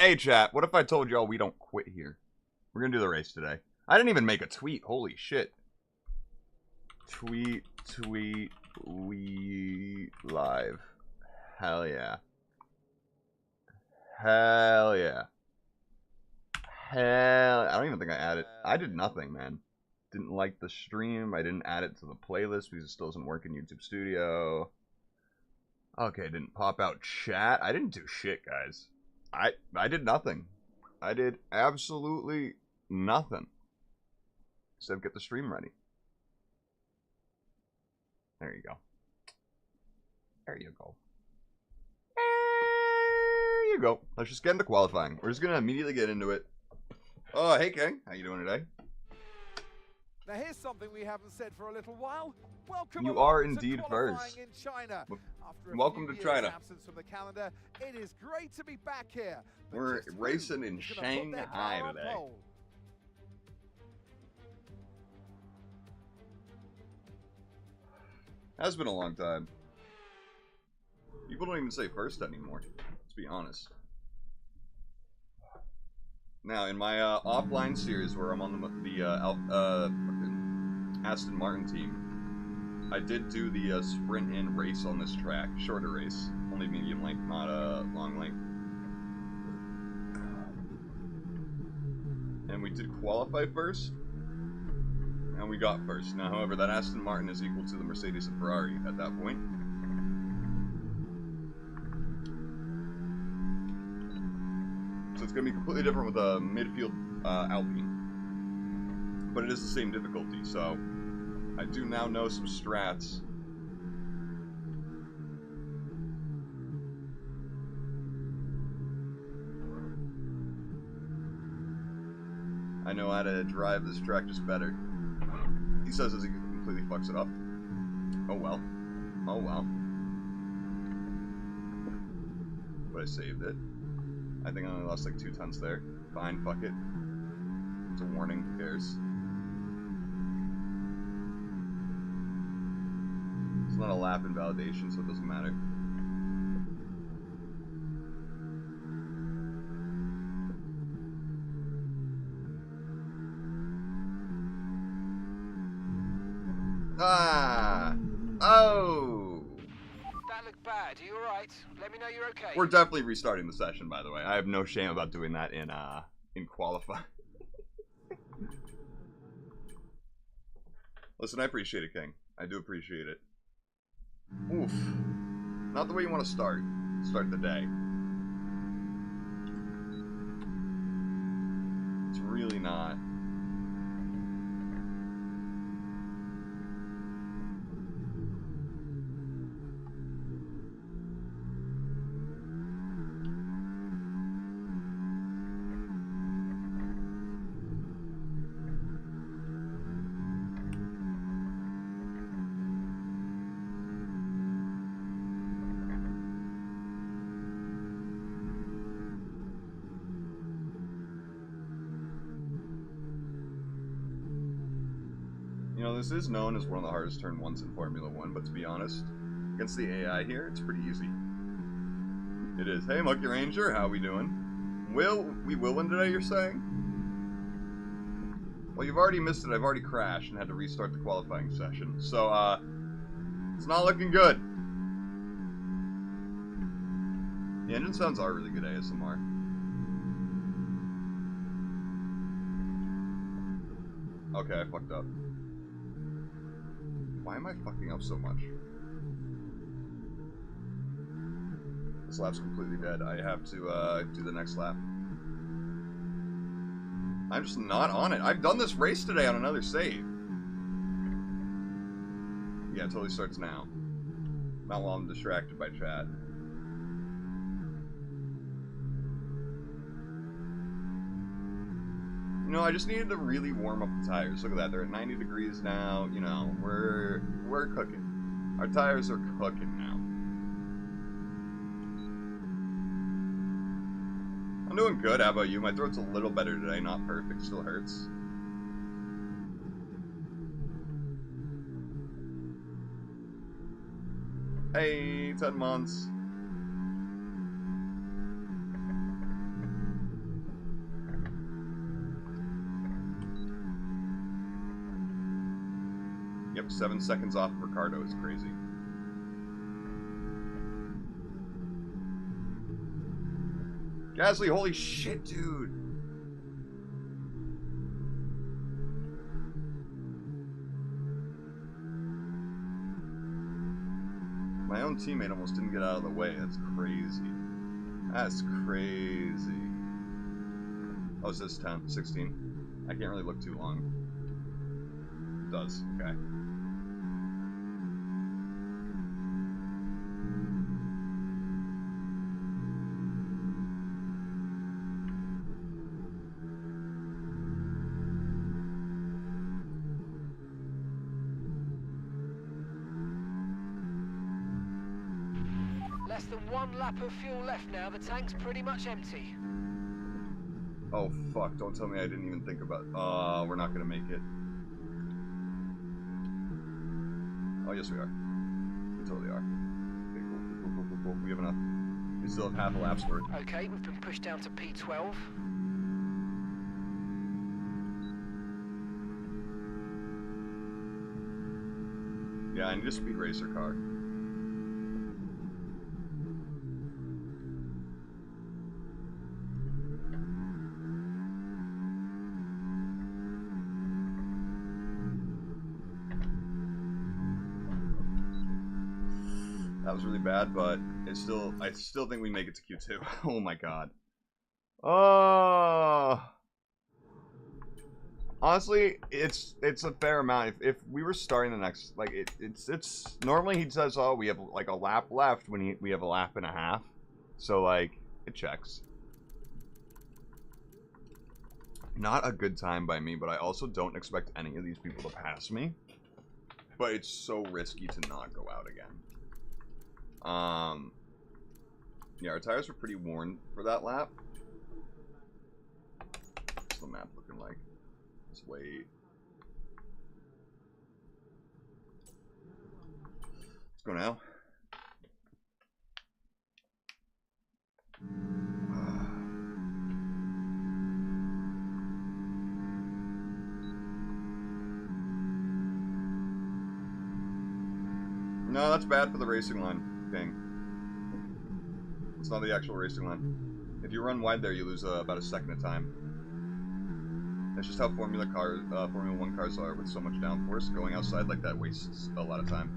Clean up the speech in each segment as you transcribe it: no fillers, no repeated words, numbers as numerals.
Hey, chat, what if I told y'all we don't quit here? We're gonna do the race today. I didn't even make a tweet. Holy shit. Tweet, we live. Hell yeah. Hell yeah. Hell, I don't even think I added. I did nothing, man. Didn't like the stream. I didn't add it to the playlist because it still doesn't work in YouTube Studio. Okay, didn't pop out chat. I didn't do shit, guys. I did nothing. I did absolutely nothing. Except get the stream ready. There you go. There you go. There you go. Let's just get into qualifying. We're just gonna immediately get into it. Oh, hey King. How you doing today? Now here's something we haven't said for a little while. Welcome You are indeed first. in China. After a Welcome few to years' China. absence from the calendar, it is great to be back here. But We're just who racing in is gonna put their Shanghai car on today. pole? Has been a long time. People don't even say first anymore. Let's be honest. Now, in my offline series where I'm on the Aston Martin team, I did do the sprint and race on this track. Shorter race. Only medium length, not long length. And we did qualify first. And we got first. Now, however, that Aston Martin is equal to the Mercedes and Ferrari at that point. So it's going to be completely different with a midfield Alpine. But it is the same difficulty, so I do now know some strats. I know how to drive this track just better. He says as he completely fucks it up. Oh well. Oh well. But I saved it. I think I only lost like 2 tenths there. Fine, fuck it. It's a warning, who cares? It's not a lap invalidation, so it doesn't matter. Ah! Oh! That looked bad. Are you alright? Let me know you're okay. We're definitely restarting the session, by the way. I have no shame about doing that in qualify. Listen, I appreciate it, King. I do appreciate it. Oof. Not the way you want to start the day. It's really not. You know, this is known as one of the hardest turn ones in Formula 1, but to be honest, against the AI here, it's pretty easy. It is. Hey, Monkey Ranger, how we doing? We will win today, you're saying? Well, you've already missed it. I've already crashed and had to restart the qualifying session. So, it's not looking good. The engine sounds are really good ASMR. Okay, I fucked up. Why am I fucking up so much? This lap's completely dead. I have to do the next lap. I'm just not on it. I've done this race today on another save. Yeah, it totally starts now. Not while I'm distracted by chat. You know, I just needed to really warm up the tires. Look at that, they're at 90 degrees now. You know, we're cooking. Our tires are cooking now. I'm doing good, how about you? My throat's a little better today, not perfect, still hurts. Hey, 10 months. 7 seconds off of Ricardo is crazy. Gasly, holy shit, dude. My own teammate almost didn't get out of the way. That's crazy. That's crazy. Oh, is this 10? 16? I can't really look too long. It does. Okay. Less than 1 lap of fuel left now. The tank's pretty much empty. Oh, fuck. Don't tell me I didn't even think about... we're not gonna make it. Oh, yes, we are. We totally are. Okay, cool. We have enough. We still have half a lap's worth. Okay, we've been pushed down to P12. Yeah, I need a speed racer car. That was really bad, but I still think we make it to Q2. Oh my god. Honestly, it's a fair amount. If we were starting the next, like it's normally he says, oh, we have like a lap left when we have a lap and a half, so like it checks. Not a good time by me, but I also don't expect any of these people to pass me. But it's so risky to not go out again. Yeah, our tires were pretty worn for that lap. What's the map looking like? Let's wait. Let's go now. No, that's bad for the racing line thing. It's not the actual racing line. If you run wide there, you lose about a second of time. That's just how Formula 1 cars are with so much downforce. Going outside like that wastes a lot of time.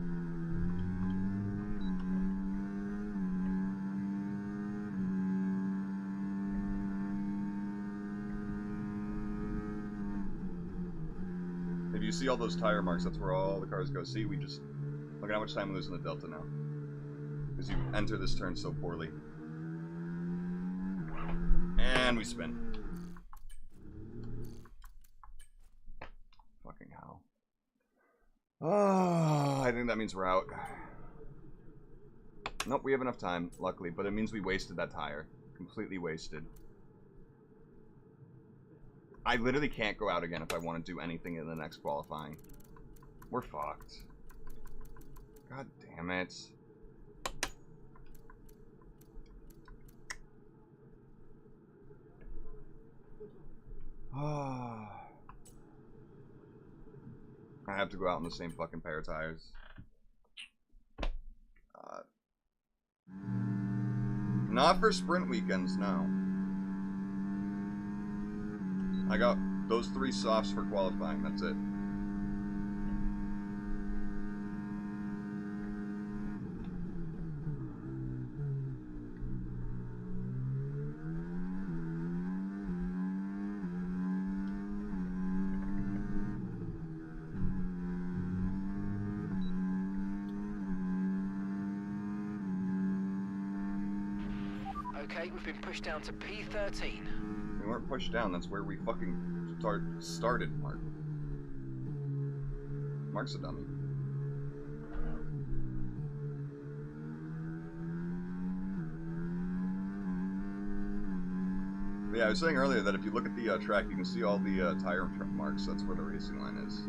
If you see all those tire marks, that's where all the cars go. See, we just... Look at how much time we lose in the Delta now. Because you enter this turn so poorly. And we spin. Fucking hell. Oh, I think that means we're out. Nope, we have enough time, luckily. But it means we wasted that tire. Completely wasted. I literally can't go out again if I want to do anything in the next qualifying. We're fucked. God damn it. I have to go out in the same fucking pair of tires. Not for sprint weekends, no. I got those 3 softs for qualifying, that's it. Okay, we've been pushed down to P13. We weren't pushed down, that's where we fucking started, Mark. Mark's a dummy. But yeah, I was saying earlier that if you look at the track, you can see all the tire marks. That's where the racing line is.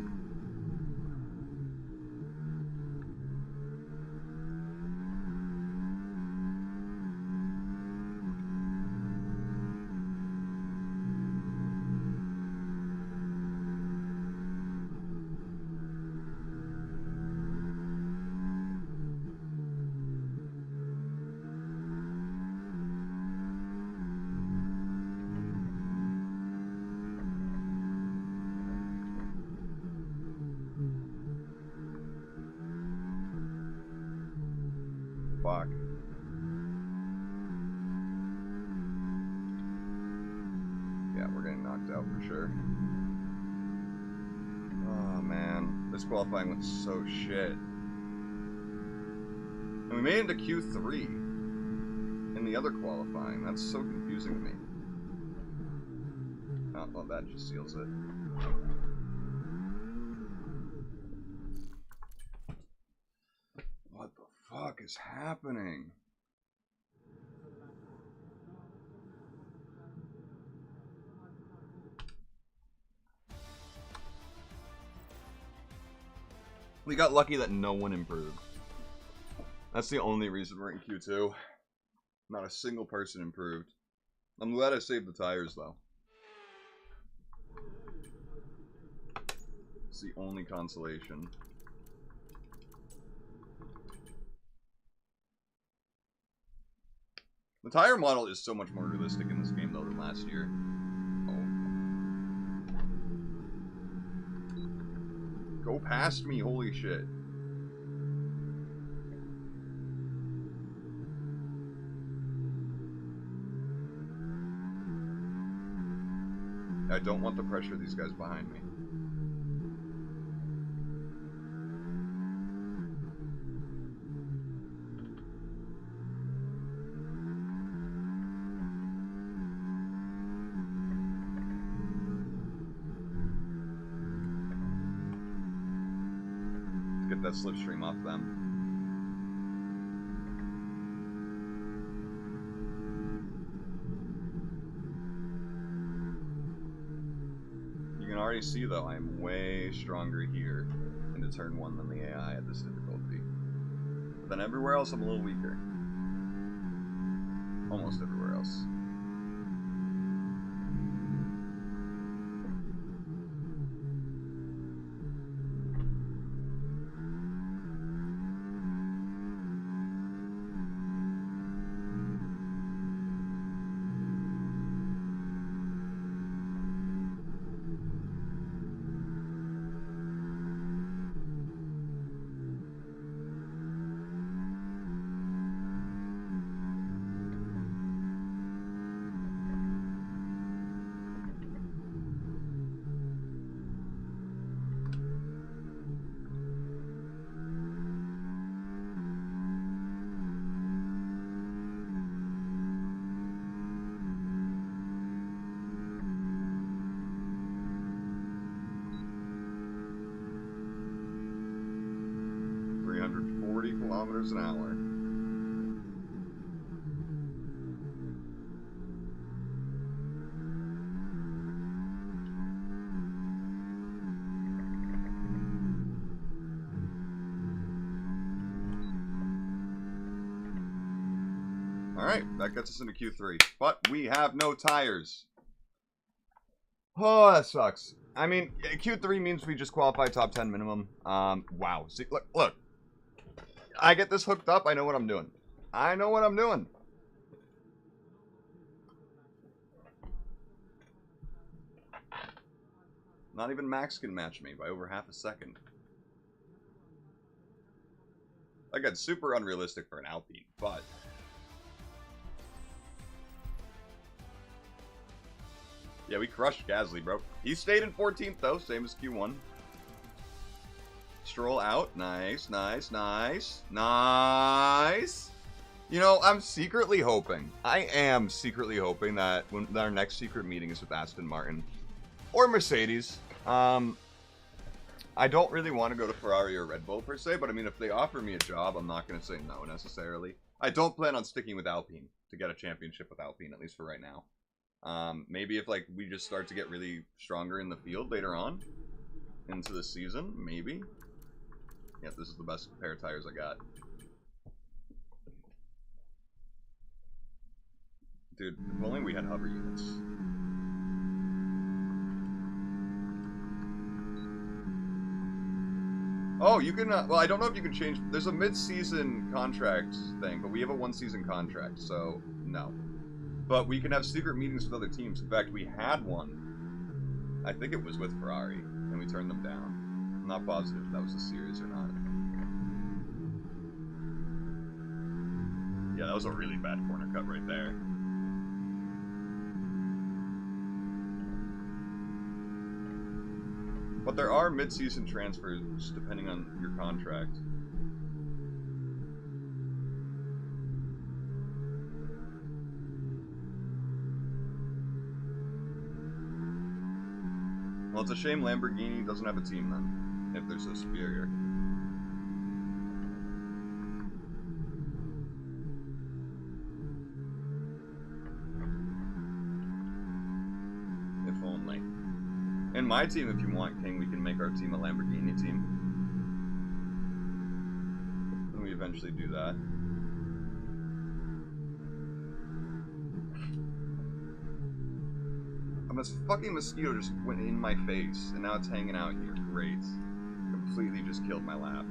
fuck? Yeah, we're getting knocked out for sure. Oh man, this qualifying went so shit. And we made it to Q3 in the other qualifying. That's so confusing to me. Oh, well, that just seals it. What the fuck is happening? We got lucky that no one improved. That's the only reason we're in Q2. Not a single person improved. I'm glad I saved the tires, though. It's the only consolation. The tire model is so much more realistic in this game, though, than last year. Oh. Go past me, holy shit. I don't want the pressure of these guys behind me. Get that slipstream off them. You can already see, though, I'm way stronger here into turn 1 than the AI at this difficulty. But then everywhere else, I'm a little weaker. Almost everywhere else. Kilometers an hour. Alright, that gets us into Q3. But we have no tires. Oh, that sucks. I mean, Q3 means we just qualify top 10 minimum. Wow. See, look. I get this hooked up, I know what I'm doing. I know what I'm doing. Not even Max can match me by over half a second. Again, super unrealistic for an Alpine, but... yeah, we crushed Gasly, bro. He stayed in 14th, though, same as Q1. Stroll out. Nice, nice, nice, nice. You know, I'm secretly hoping, I am secretly hoping that when our next secret meeting is with Aston Martin or Mercedes, I don't really want to go to Ferrari or Red Bull per se, but I mean, if they offer me a job, I'm not going to say no necessarily. I don't plan on sticking with Alpine to get a championship with Alpine, at least for right now. Maybe if like we just start to get really stronger in the field later on into the season, maybe. Yeah, this is the best pair of tires I got. Dude, if only we had hover units. Oh, you can, well, I don't know if you can change, there's a mid-season contract thing, but we have a one-season contract, so no. But we can have secret meetings with other teams. In fact, we had one. I think it was with Ferrari, and we turned them down. I'm not positive if that was a series or not. Yeah, that was a really bad corner cut right there. But there are mid-season transfers depending on your contract. Well, it's a shame Lamborghini doesn't have a team then, if they're so superior. If only. In my team, if you want, King, we can make our team a Lamborghini team. And we eventually do that. This fucking mosquito just went in my face, and now it's hanging out here. Great. Completely just killed my lap.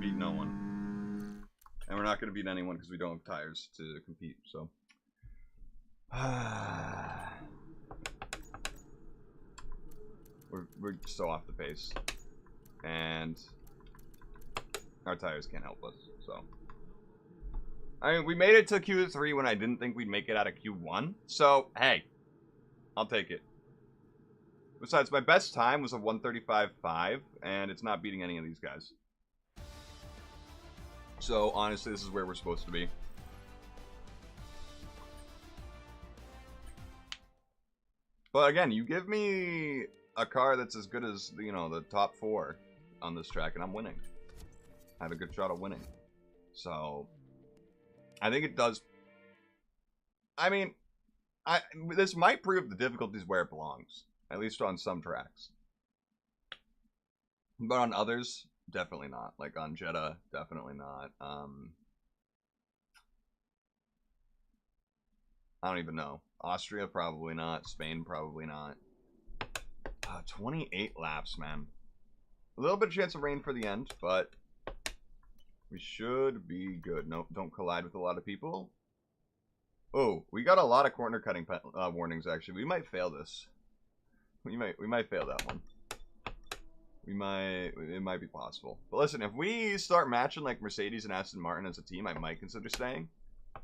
Beat no one, and we're not going to beat anyone because we don't have tires to compete. So we're so off the pace, and our tires can't help us. So I mean, we made it to Q3 when I didn't think we'd make it out of Q1. So hey, I'll take it. Besides, my best time was a 1:35.5, and it's not beating any of these guys. So, honestly, this is where we're supposed to be. But again, you give me a car that's as good as, you know, the top 4 on this track, and I'm winning. I have a good shot of winning. So, I think it does. I mean, this might prove the difficulties where it belongs. At least on some tracks. But on others, definitely not. Like on Jeddah, definitely not. I don't even know. Austria, probably not. Spain, probably not. 28 laps, man. A little bit of chance of rain for the end, but we should be good. Nope, don't collide with a lot of people. Oh, we got a lot of corner cutting warnings, actually. We might fail this. We might fail that one. It might be possible. But listen, if we start matching like Mercedes and Aston Martin as a team, I might consider staying.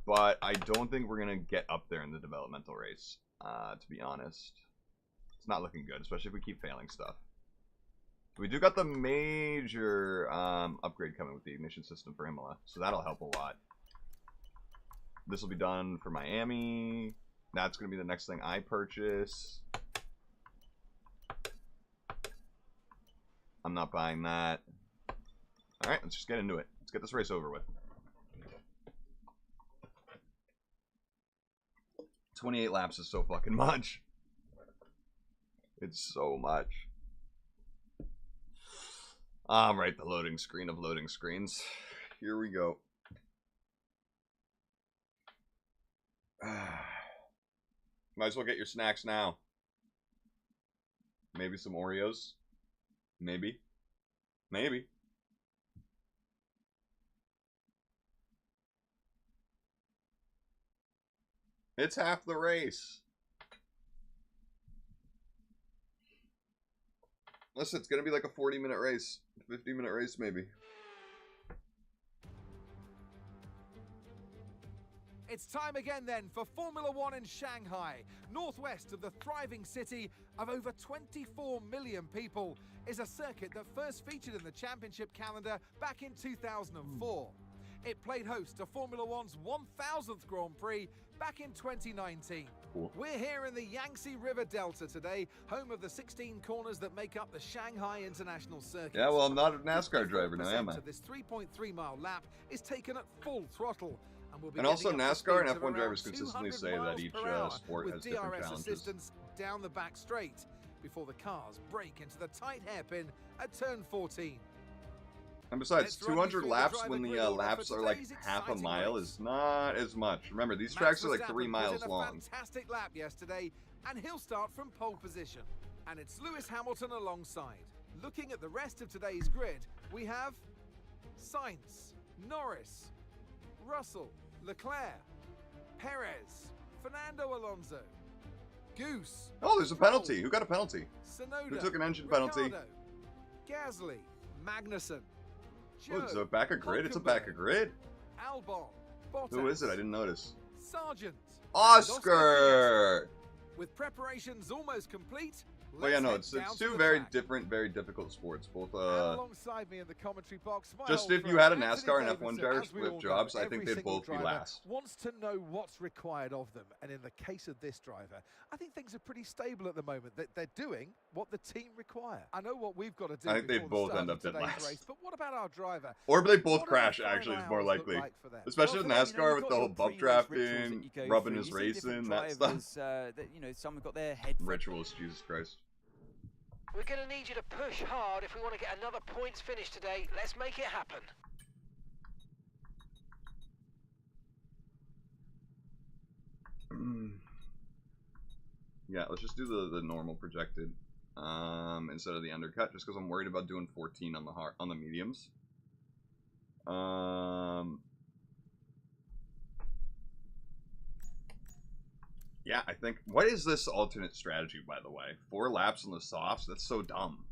But I don't think we're gonna get up there in the developmental race. To be honest, it's not looking good, especially if we keep failing stuff. We do got the major upgrade coming with the ignition system for Imola, so that'll help a lot. This will be done for Miami. That's gonna be the next thing I purchase. I'm not buying that. Alright, let's just get into it. Let's get this race over with. 28 laps is so fucking much. It's so much. Right, the loading screen of loading screens. Here we go. Might as well get your snacks now. Maybe some Oreos. Maybe. Maybe. It's half the race. Listen, it's going to be like a 40-minute race. 50-minute race, maybe. It's time again then for Formula One in Shanghai, northwest of the thriving city of over 24 million people, is a circuit that first featured in the championship calendar back in 2004. It played host to Formula One's 1000th Grand Prix back in 2019. Cool. We're here in the Yangtze River Delta today, home of the 16 corners that make up the Shanghai International Circuit. Yeah, well, I'm not a NASCAR driver now, am I? This 3.3-mile lap is taken at full throttle. we'll be And also getting up to NASCAR and speeds of F1 around drivers consistently 200 say that miles each per hour sport with has different DRS challenges. assistance down the back straight before the cars break into the tight hairpin at turn 14. And besides, Let's run you 200 through the laps driver when the grid order laps for are like today's half a exciting mile race. is not as much. Remember, these Max tracks are like Verstappen 3 put miles in a long. fantastic lap yesterday, and he'll start from pole position. And it's Lewis Hamilton alongside. Looking at the rest of today's grid, we have Sainz, Norris, Russell, Leclerc, Perez, Fernando Alonso, Goose. Oh, there's a penalty. Who got a penalty? Sonoda, Who took an engine Ricciardo, penalty? Gasly, Magnussen, Oh, it's Joe, a back of grid. It's a back of grid. Albon, Bottas, Who is it? I didn't notice. Sargent, Oscar! with preparations almost complete. Well, yeah, no, let's it's head down two to the very track. different, very difficult sports. Both, And alongside me in the commentary box, my just old if you friend had a Anthony NASCAR and Davidson. F1 drivers As we with all jobs, know, I think every they'd single both be driver last. wants to know what's required of them, and in the case of this driver, I think things are pretty stable at the moment. They're doing what the team require. I know what we've got to do. I think they before the both start end of up dead today's last. race, but what about our driver? Or they both What do crash, the final actually, is more hours look likely. like for them? Especially Well, with for them, NASCAR you've with got the whole your bump pre-race rituals drafting, that you go rubbing through. his You see different racing, that stuff. drivers, some have got their head. Rituals, Jesus Christ. We're going to need you to push hard if we want to get another points finish today. Let's make it happen. Yeah, let's just do the normal projected instead of the undercut, just because I'm worried about doing 14 on the mediums. Yeah, I think. What is this alternate strategy, by the way? 4 laps on the softs? That's so dumb.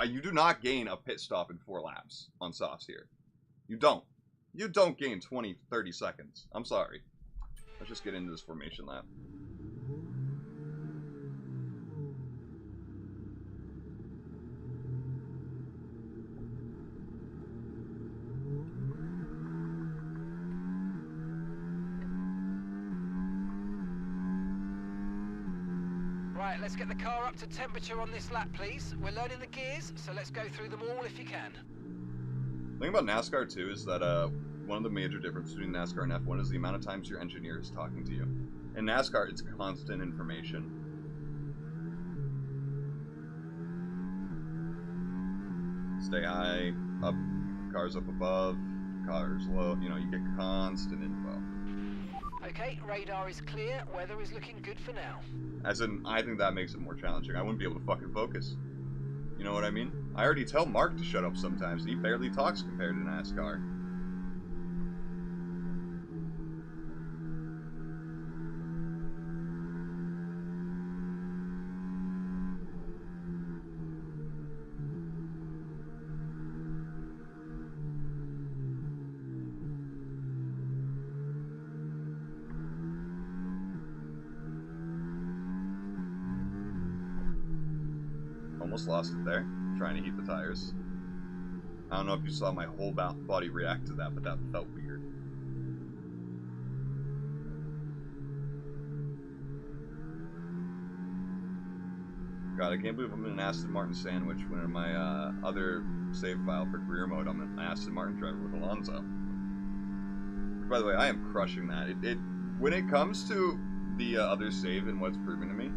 You do not gain a pit stop in 4 laps on softs here. You don't. You don't gain 20, 30 seconds. I'm sorry. Let's just get into this formation lap. Right, let's get the car up to temperature on this lap, please. We're loading the gears, so let's go through them all if you can. The thing about NASCAR, too, is that one of the major differences between NASCAR and F1 is the amount of times your engineer is talking to you. In NASCAR, it's constant information. Stay high, up, cars up above, cars low, you know, you get constant info. Okay, radar is clear. Weather is looking good for now. As in, I think that makes it more challenging. I wouldn't be able to fucking focus. You know what I mean? I already tell Mark to shut up sometimes, and he barely talks compared to NASCAR. Almost lost it there, trying to heat the tires. I don't know if you saw my whole body react to that, but that felt weird. God, I can't believe I'm in an Aston Martin sandwich when in my other save file for career mode, I'm an Aston Martin driver with Alonso. By the way, I am crushing that. When it comes to the other save and what's proven to me,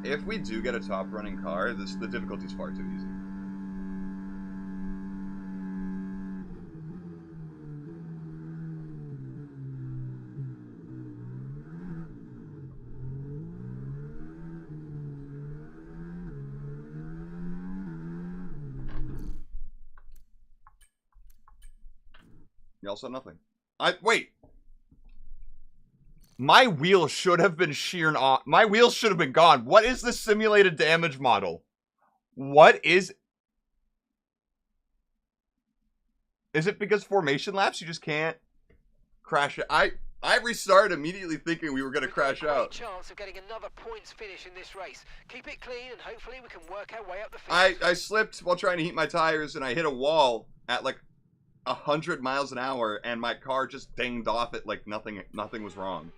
if we do get a top running car, the difficulty's far too easy. You also have nothing. Wait! My wheels should have been sheared off. My wheels should have been gone. What is the simulated damage model? What is... Is it because formation laps you just can't crash it? I restarted immediately thinking we were going to crash We've got a out. great chance of getting another points finish in this race. Keep it clean and hopefully we can work our way up the field. I slipped while trying to heat my tires and I hit a wall at like 100 miles an hour and my car just dinged off it like nothing was wrong.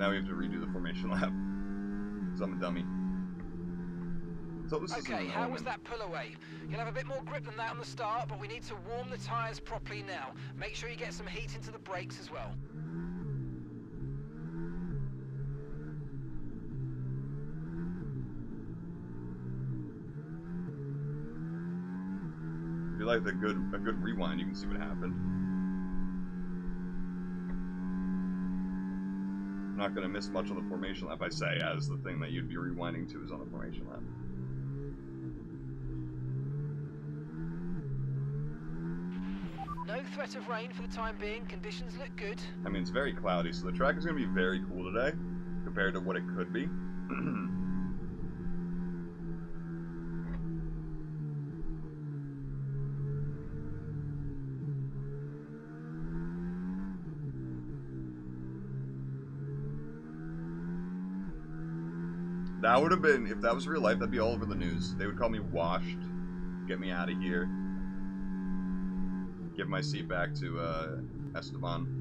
Now we have to redo the formation lap. Because I'm a dummy. So this is Okay, an how was element. that pull away? You'll have a bit more grip than that on the start, but we need to warm the tyres properly now. Make sure you get some heat into the brakes as well. If you like a good rewind, you can see what happened. I'm not gonna miss much on the formation lap, I say, as the thing that you'd be rewinding to is on the formation lap. No threat of rain for the time being. Conditions look good. I mean, it's very cloudy, so the track is gonna be very cool today, compared to what it could be. That would have been, if that was real life, that'd be all over the news. They would call me washed, get me out of here, give my seat back to Esteban.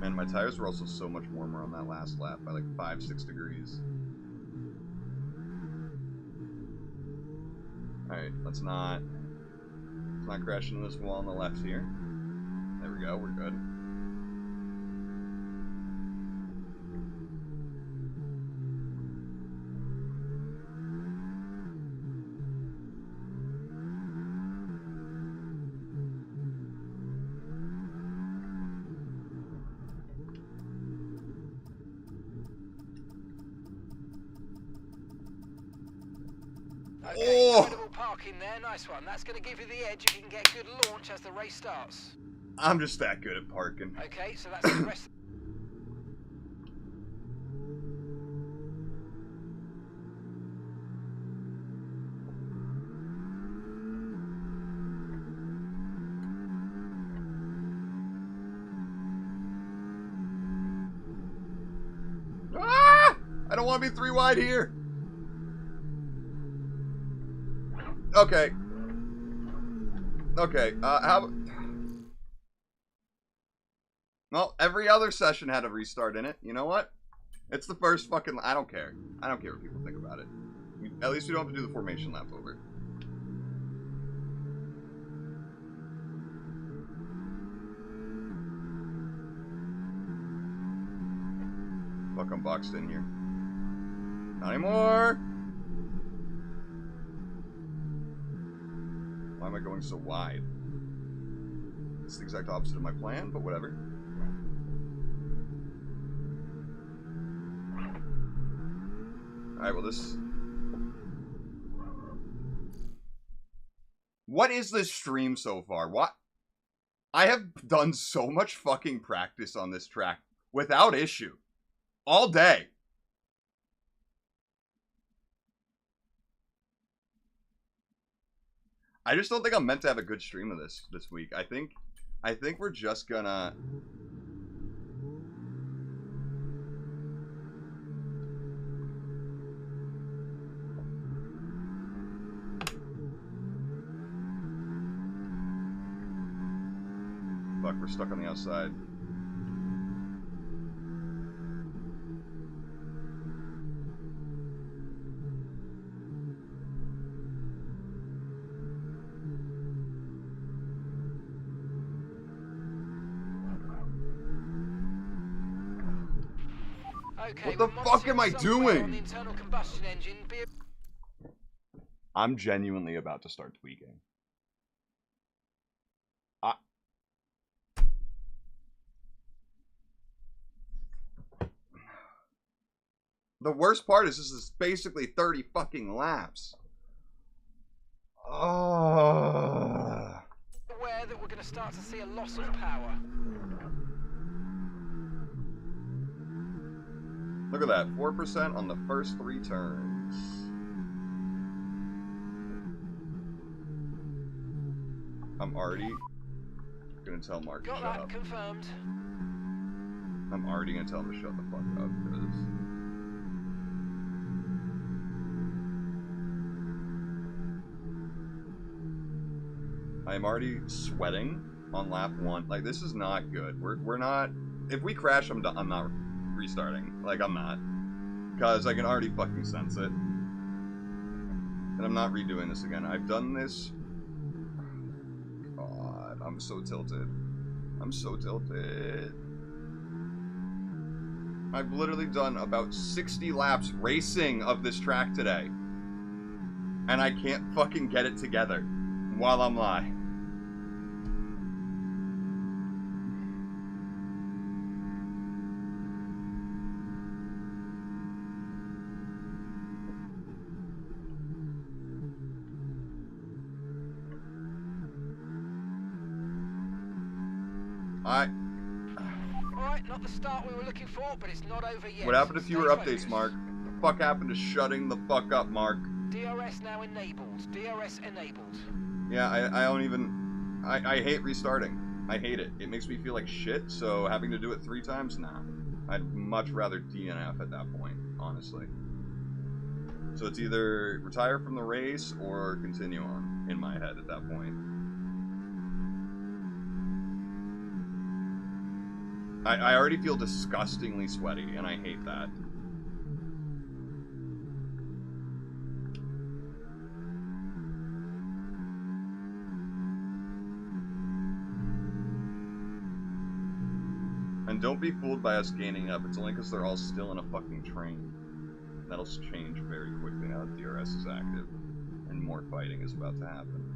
Man, my tires were also so much warmer on that last lap by like 5-6 degrees. Alright, let's not crash into this wall on the left here. There we go, we're good. Okay, Oh! incredible parking there. Nice one. That's going to give you the edge if you can get good launch as the race starts. I'm just that good at parking. Okay, so that's the rest. Ah! I don't want to be 3 wide here. Okay. Okay, how... Well, every other session had a restart in it. You know what? It's the first fucking... I don't care. I don't care what people think about it. At least we don't have to do the formation lap over. Fuck, I'm boxed in here. Not anymore! Why am I going so wide? It's the exact opposite of my plan, but whatever. Alright, well this... What is this stream so far? What? I have done so much fucking practice on this track without issue. All day. I just don't think I'm meant to have a good stream of this week. I think we're just gonna... Fuck, we're stuck on the outside. Okay, What the we're fuck am I monitoring somewhere doing? on the internal combustion engine. I'm genuinely about to start tweaking. The worst part is this is basically 30 fucking laps. Oh. Aware that we're going to start to see a loss of power. Look at that, 4% on the first 3 turns. I'm already gonna tell Mark to Got shut that up. confirmed. I'm already gonna tell him to shut the fuck up, because... I am already sweating on lap 1. Like, this is not good. We're not... If we crash, I'm not restarting. Like, I'm not. Because I can already fucking sense it. And I'm not redoing this again. I've done this... God, I'm so tilted. I'm so tilted. I've literally done about 60 laps racing of this track today. And I can't fucking get it together while I'm live. Alright, not the start we were looking for, but it's not over yet. What happened to fewer Stay updates, focused. Mark? What the fuck happened to shutting the fuck up, Mark? DRS now enabled. DRS enabled. Yeah, I don't even... I hate restarting. I hate it. It makes me feel like shit, so having to do it 3 times? Nah. I'd much rather DNF at that point, honestly. So it's either retire from the race or continue on, in my head at that point. I already feel disgustingly sweaty, and I hate that. And don't be fooled by us gaining up. It's only because they're all still in a fucking train. That'll change very quickly now that DRS is active. And more fighting is about to happen.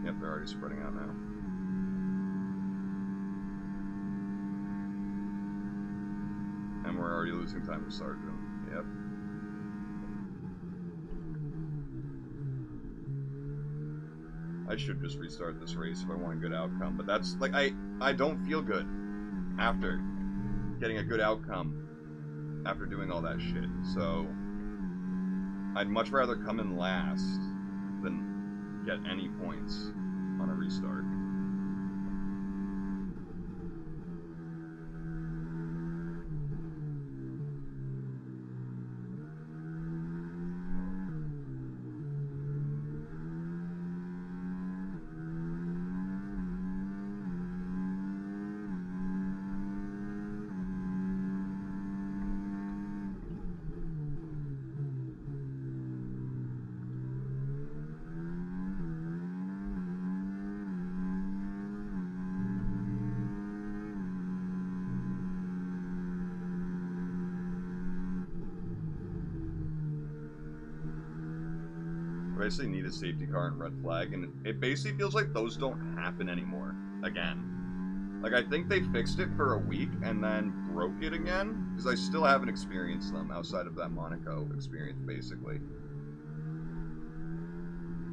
Yep, they're already spreading out now. And we're already losing time to Sergeant. Yep. I should just restart this race if I want a good outcome, but that's, like, I don't feel good after getting a good outcome after doing all that shit, so I'd much rather come in last than get any points on a restart. Basically need a safety car and red flag, and it basically feels like those don't happen anymore again. Like, I think they fixed it for a week and then broke it again, because I still haven't experienced them outside of that Monaco experience, basically.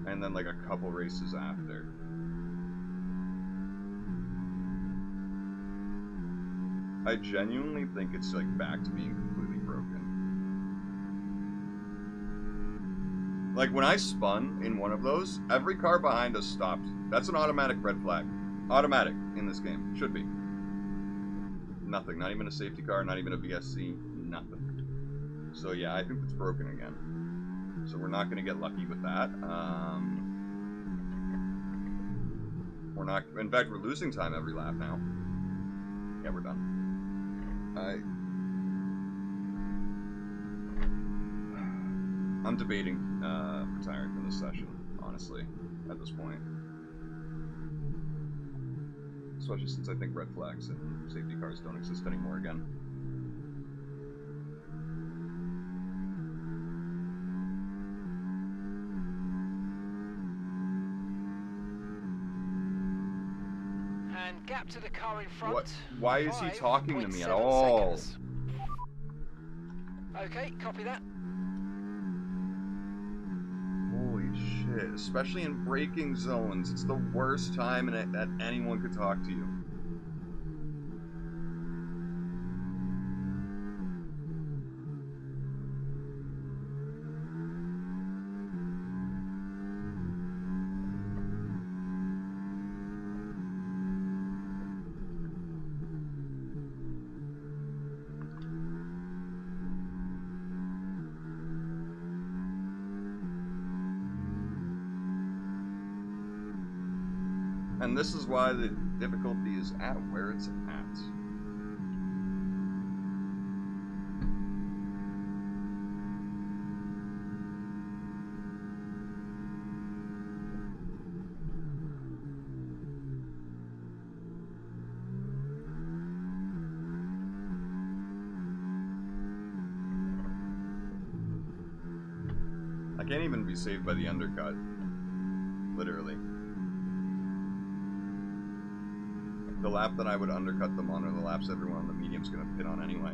And then, like, a couple races after. I genuinely think it's, like, back to being completely broken. Like, when I spun in one of those, every car behind us stopped. That's an automatic red flag. Automatic in this game. Should be. Nothing. Not even a safety car, not even a VSC. Nothing. So, yeah, I think it's broken again. So we're not going to get lucky with that. We're not... In fact, we're losing time every lap now. Yeah, we're done. I'm debating retiring from this session, honestly, at this point. Especially since I think red flags and safety cars don't exist anymore again. And gap to the car in front. What? Why is he talking to me at 5.7 all? seconds. Okay, copy that. Holy shit. Especially in braking zones. It's the worst time that anyone could talk to you. And this is why the difficulty is at where it's at. I can't even be saved by the undercut. Literally. The lap that I would undercut them on are the laps everyone on the medium's gonna pit on anyway.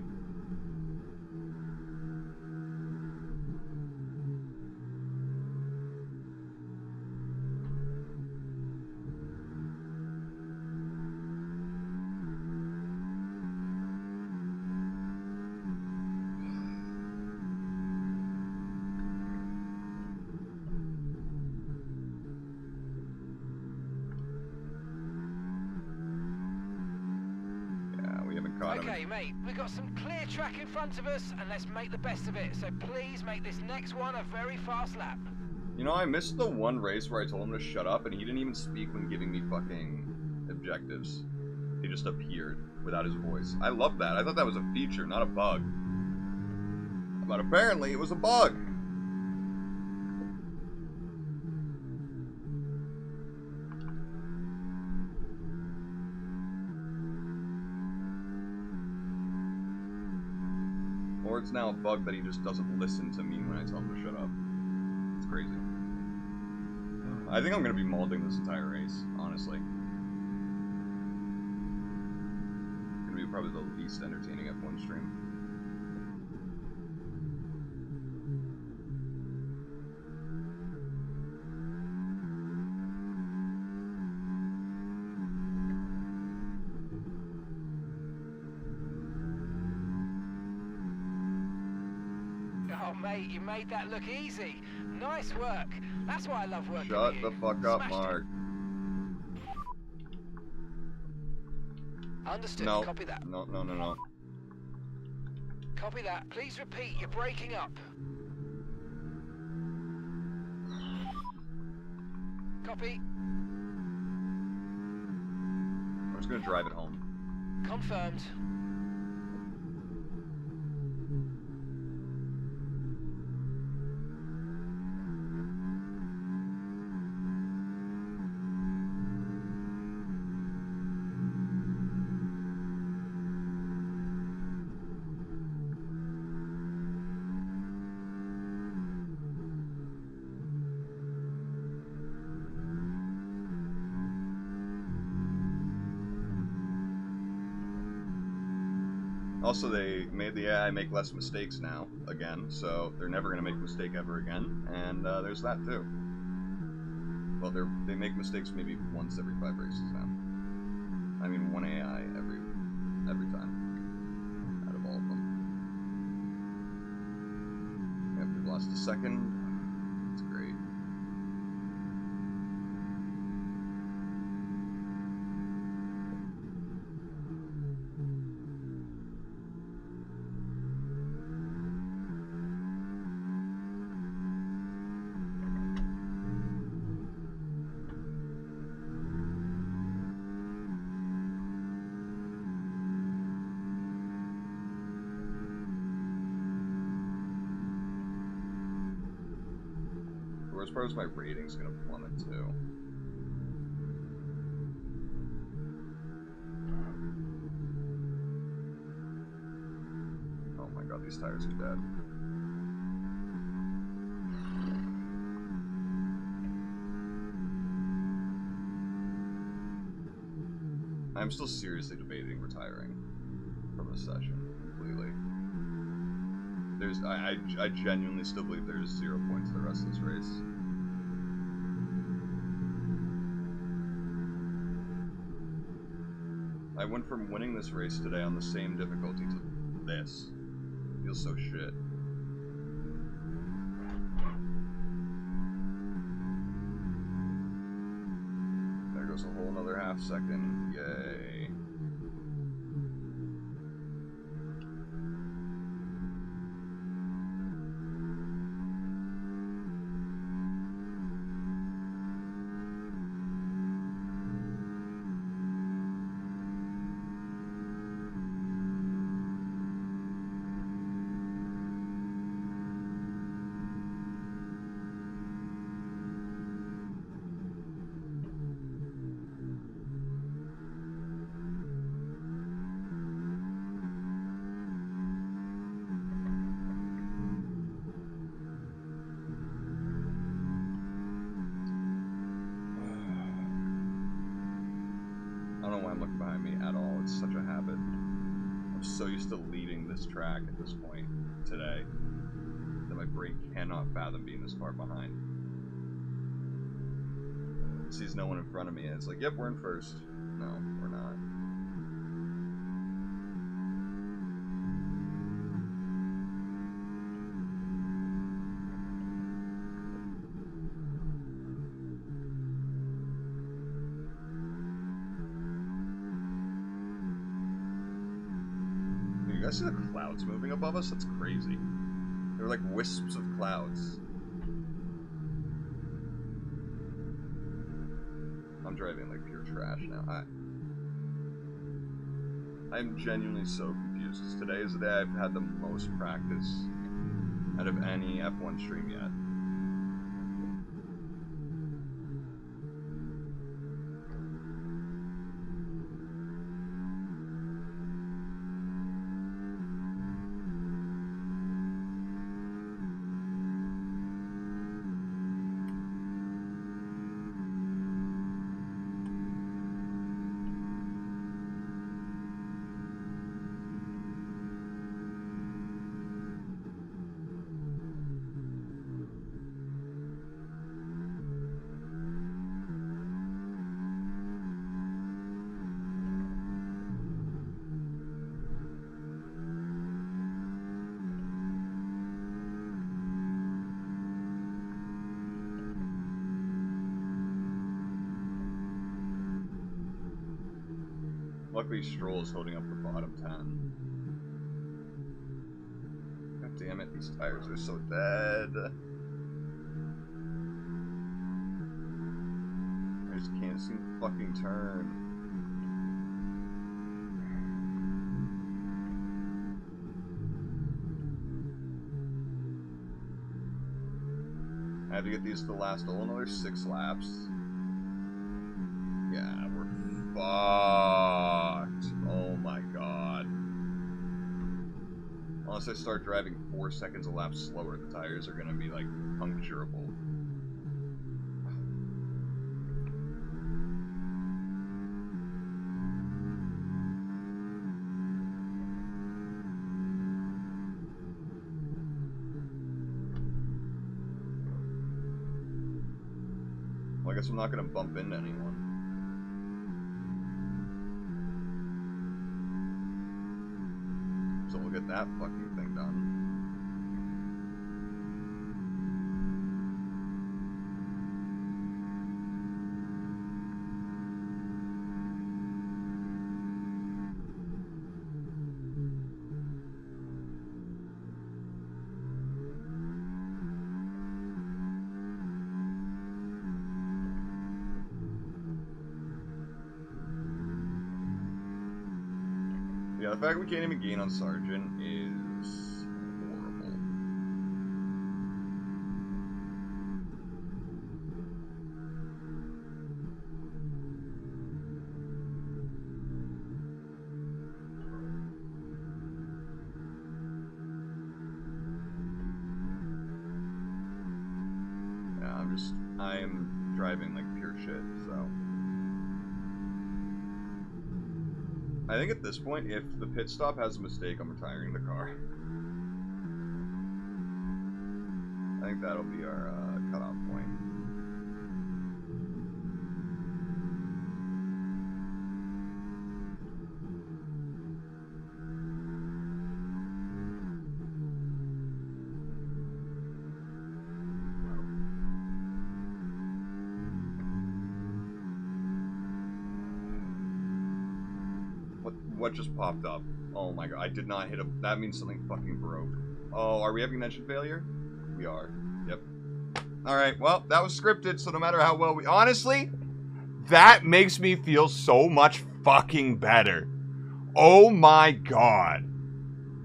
Okay, mate, we've got some clear track in front of us, and let's make the best of it. So please make this next one a very fast lap. You know, I missed the one race where I told him to shut up, and he didn't even speak when giving me fucking objectives. He just appeared without his voice. I love that. I thought that was a feature, not a bug. But apparently it was a bug. Or it's now a bug that he just doesn't listen to me when I tell him to shut up. It's crazy. I think I'm going to be molding this entire race, honestly. It's going to be probably the least entertaining F1 stream. Oh, mate, you made that look easy. Nice work. That's why I love working with Shut you. the fuck up, Smashed Mark. it. Understood. No. Copy that. No. Copy that. Please repeat. You're breaking up. Copy. I'm just going to drive it home. Confirmed. Also, they made the AI make less mistakes now, again, so they're never going to make a mistake ever again, and there's that too. Well, they make mistakes maybe once every 5 races now. I mean, one AI every time, out of all of them. Yep, we've lost a second. That's great. As far as my rating's gonna plummet too. Oh my god, these tires are dead. I'm still seriously debating retiring from this session completely. I genuinely still believe there's 0 points the rest of this race. I went from winning this race today on the same difficulty to this. Feels so shit. There goes a whole another half second. Yay. I don't know why I'm looking behind me at all. It's such a habit. I'm so used to leading this track at this point today that my brain cannot fathom being this far behind. It sees no one in front of me and it's like, yep, we're in first. No, we're not. You guys see the clouds moving above us? That's crazy. They're like wisps of clouds. I'm driving like pure trash now. I'm genuinely so confused because today is the day I've had the most practice out of any F1 stream yet. Luckily, Stroll is holding up the bottom 10. God damn it, these tires are so dead. I just can't seem to fucking turn. I have to get these to last another 6 laps. Yeah, we're fucked. Oh my god. Unless I start driving 4 seconds a lap slower, the tires are gonna be like puncturable. Well, I guess I'm not gonna bump into anyone. So we'll get that fucking thing done. Yeah, the fact we can't even gain on Sargent is horrible. Yeah, I am driving like pure shit, so. I think at this point, if the pit stop has a mistake, I'm retiring the car. I think that'll be our cutoff point. What just popped up? Oh my god, I did not hit a... That means something fucking broke. Oh, are we having an engine failure? We are. Yep. Alright, well, that was scripted, so no matter how well we... Honestly, that makes me feel so much fucking better. Oh my god.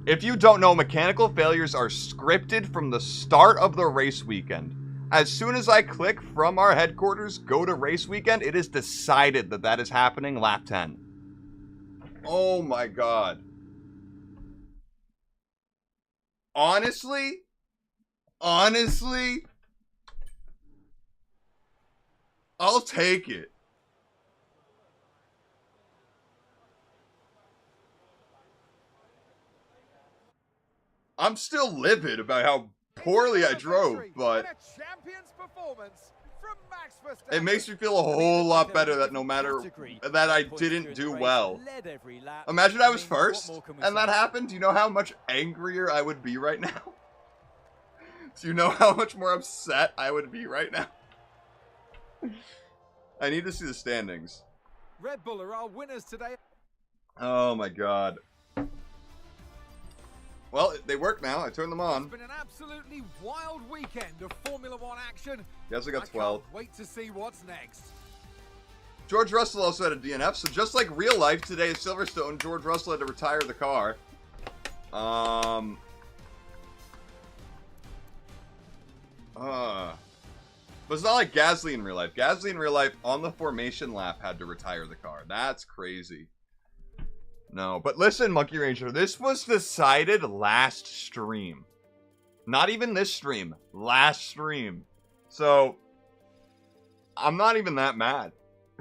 If you don't know, mechanical failures are scripted from the start of the race weekend. As soon as I click from our headquarters, go to race weekend, it is decided that that is happening lap 10. Oh my god. Honestly, I'll take it. I'm still livid about how poorly I drove, but it makes me feel a whole lot better that no matter that I didn't do well. Imagine I was first and that happened. Do you know how much angrier I would be right now? Do you know how much more upset I would be right now? I need to see the standings. Red Bull are our winners today. Oh my god. Well, they work now. I turned them on. It's been an absolutely wild weekend of Formula One action. Yes, I got 12. Can't wait to see what's next. George Russell also had a DNF, so just like real life today at Silverstone, George Russell had to retire the car. But it's not like Gasly in real life. Gasly in real life on the formation lap had to retire the car. That's crazy. No, but listen, Monkey Ranger, this was decided last stream. Not even this stream. Last stream. So, I'm not even that mad.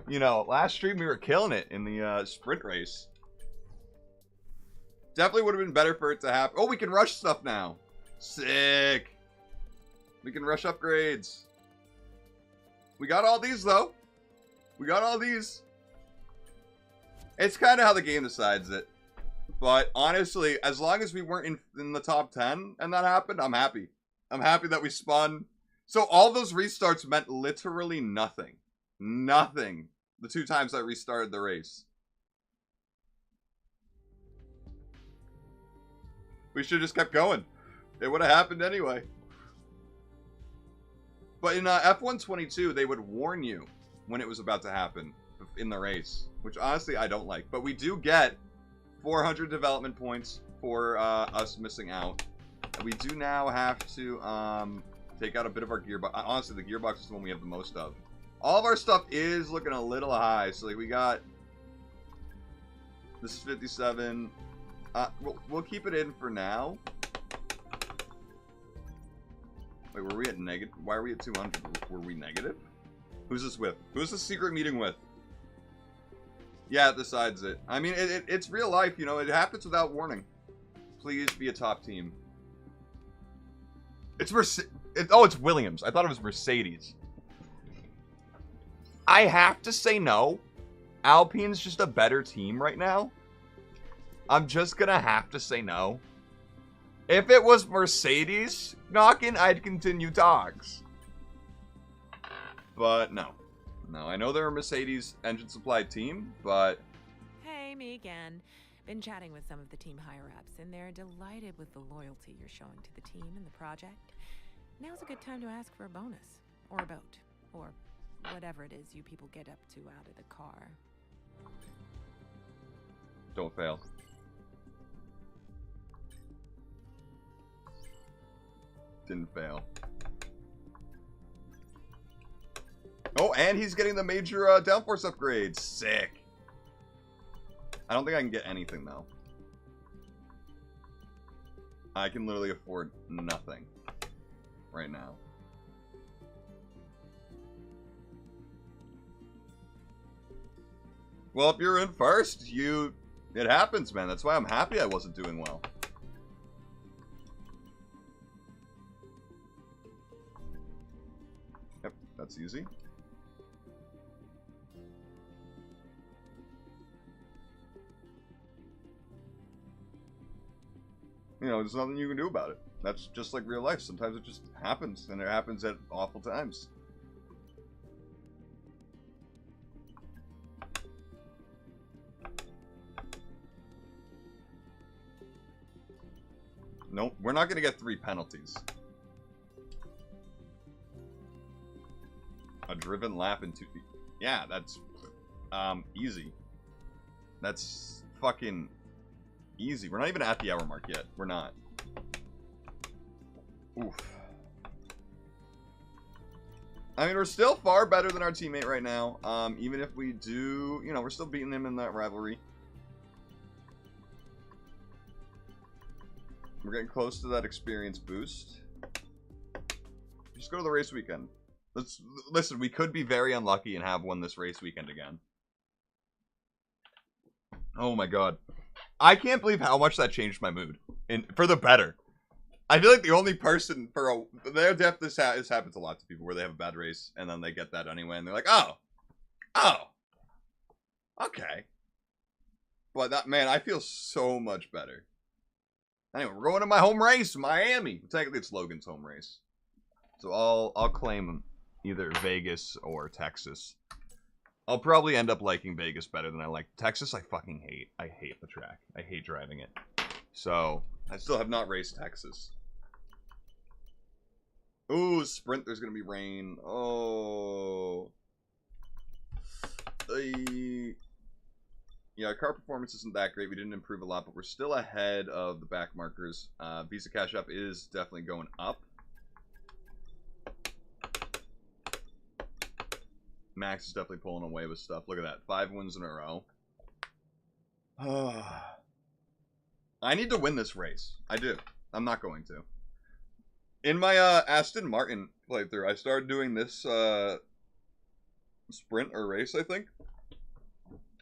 You know, last stream we were killing it in the sprint race. Definitely would have been better for it to happen. Oh, we can rush stuff now. Sick. We can rush upgrades. We got all these, though. We got all these. It's kind of how the game decides it. But honestly, as long as we weren't in the top 10 and that happened, I'm happy. I'm happy that we spun. So all those restarts meant literally nothing. Nothing. The 2 times I restarted the race. We should have just kept going. It would have happened anyway. But in F122, they would warn you when it was about to happen in the race, which honestly I don't like. But we do get 400 development points for us missing out. We do now have to take out a bit of our gearbox. Honestly, the gearbox is the one we have the most of. All of our stuff is looking a little high. So like we got, this is 57. We'll keep it in for now. Wait, were we at negative? Why are we at 200? Were we negative? Who's this with? Who's the secret meeting with? Yeah, it decides it. I mean, it's real life, you know. It happens without warning. Please be a top team. It's it's Williams. I thought it was Mercedes. I have to say no. Alpine's just a better team right now. I'm just gonna have to say no. If it was Mercedes knocking, I'd continue talks. But no. No, I know they're a Mercedes engine supply team, but... Hey, me again. Been chatting with some of the team higher-ups, and they're delighted with the loyalty you're showing to the team and the project. Now's a good time to ask for a bonus, or a boat, or whatever it is you people get up to out of the car. Don't fail. Didn't fail. Oh, and he's getting the major downforce upgrade. Sick. I don't think I can get anything, though. I can literally afford nothing right now. Well, if you're in first, you It happens, man. That's why I'm happy I wasn't doing well. Yep, that's easy. You know, there's nothing you can do about it. That's just like real life. Sometimes it just happens, and it happens at awful times. Nope, we're not going to get 3 penalties. A driven lap in 2 feet. Yeah, that's easy. That's fucking easy. We're not even at the hour mark yet. We're not. Oof. I mean, we're still far better than our teammate right now. Even if we do, you know, we're still beating him in that rivalry. We're getting close to that experience boost. Just go to the race weekend. Listen, we could be very unlucky and have won this race weekend again. Oh my god. I can't believe how much that changed my mood. For the better. I feel like the only person this happens a lot to people where they have a bad race and then they get that anyway and they're like, oh, okay. But that, man, I feel so much better. Anyway, we're going to my home race, Miami. Technically, it's Logan's home race, so I'll claim either Vegas or Texas. I'll probably end up liking Vegas better than I like Texas. I fucking hate. I hate the track. I hate driving it. So I still have not raced Texas. Ooh, sprint. There's gonna be rain. Oh. Yeah, car performance isn't that great. We didn't improve a lot, but we're still ahead of the back markers. Visa Cash App is definitely going up. Max is definitely pulling away with stuff. Look at that. 5 wins in a row. I need to win this race. I do. I'm not going to. In my Aston Martin playthrough, I started doing this sprint or race, I think.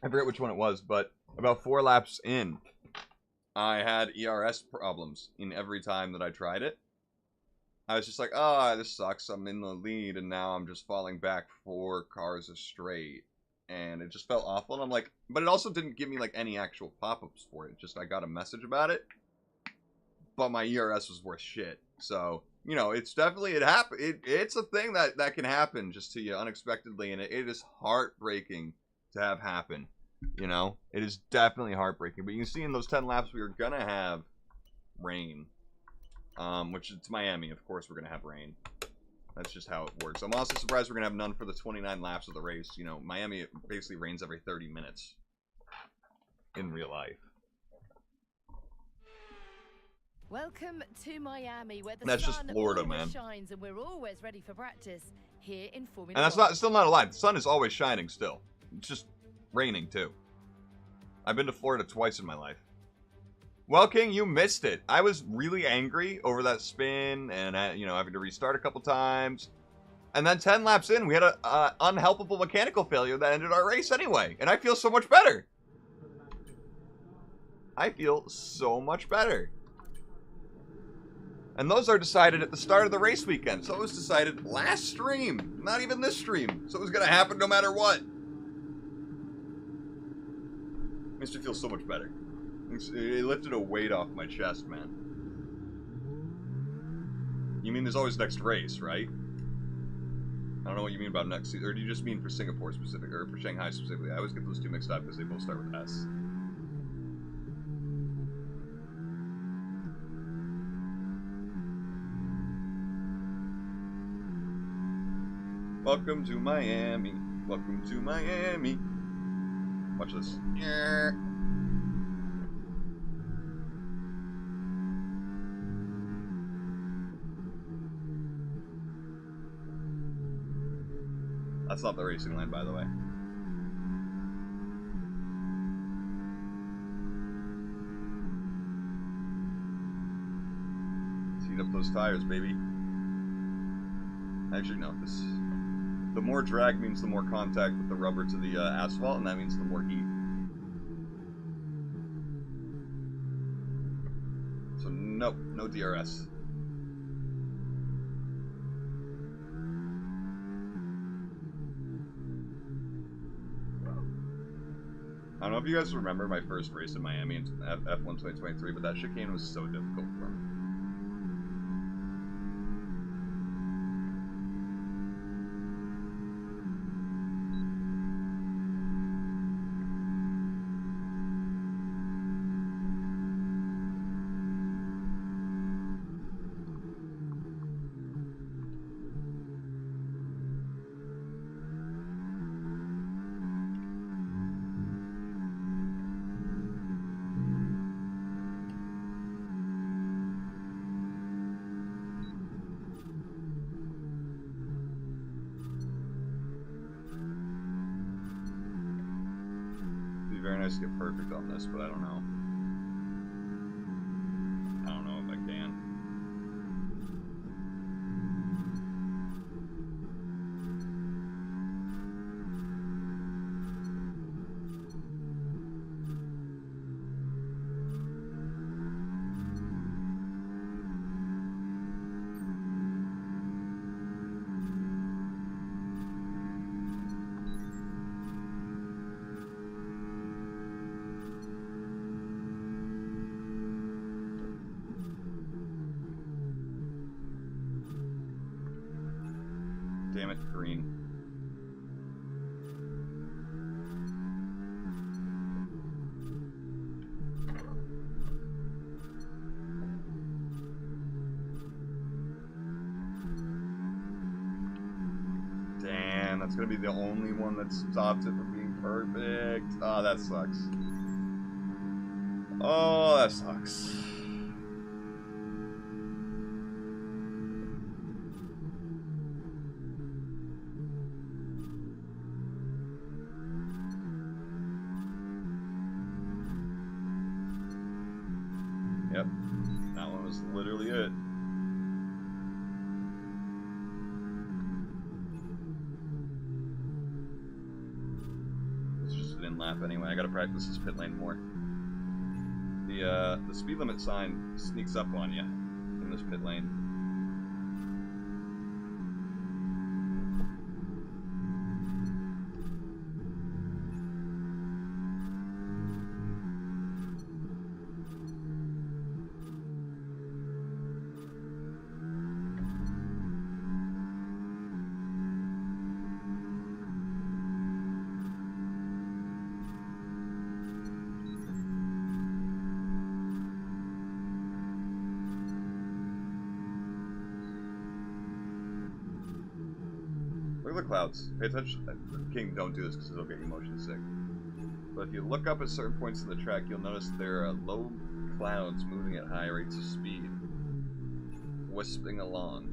I forget which one it was, but about 4 laps in, I had ERS problems in every time that I tried it. I was just like, oh, this sucks. I'm in the lead, and now I'm just falling back 4 cars straight. And it just felt awful. And I'm like, but it also didn't give me, like, any actual pop-ups for it. Just I got a message about it. But my ERS was worth shit. So, you know, it's definitely, it's a thing that can happen just to you unexpectedly. And it is heartbreaking to have happen. You know, it is definitely heartbreaking. But you can see in those 10 laps we were gonna have rain, which it's Miami. Of course, we're gonna have rain. That's just how it works. I'm also surprised we're gonna have none for the 29 laps of the race. You know, Miami it basically rains every 30 minutes in real life. Welcome to Miami, where the That's sun just Florida, always man. shines, and we're always ready for practice here in Formula And that's 1. still not a lie. The sun is always shining still. It's just raining too. I've been to Florida twice in my life. Well, King, you missed it. I was really angry over that spin and, you know, having to restart a couple times. And then 10 laps in, we had a unhelpable mechanical failure that ended our race anyway. And I feel so much better. I feel so much better. And those are decided at the start of the race weekend. So it was decided last stream, not even this stream. So it was going to happen no matter what. Makes me feel so much better. It lifted a weight off my chest, man. You mean there's always next race, right? I don't know what you mean about next season. Or do you just mean for Singapore specific, or for Shanghai specifically? I always get those two mixed up because they both start with S. Welcome to Miami. Welcome to Miami. Watch this. Yeah. That's not the racing line, by the way. Heat up those tires, baby. Actually, no. The more drag means the more contact with the rubber to the asphalt, and that means the more heat. Nope, no DRS. I don't know if you guys remember my first race in Miami in F1 2023, but that chicane was so difficult for me. Very nice to get perfect on this, but I don't know. I don't know if I can. Damn it, green. Damn, that's gonna be the only one that stops it from being perfect. Oh, that sucks. Oh, that sucks. Yep, that one was literally it. It's just an in-lap anyway. I gotta practice this pit lane more. The speed limit sign sneaks up on you in this pit lane. Look at the clouds. Pay attention. King, don't do this because it'll get you motion sick. But if you look up at certain points in the track, you'll notice there are low clouds moving at high rates of speed, wisping along.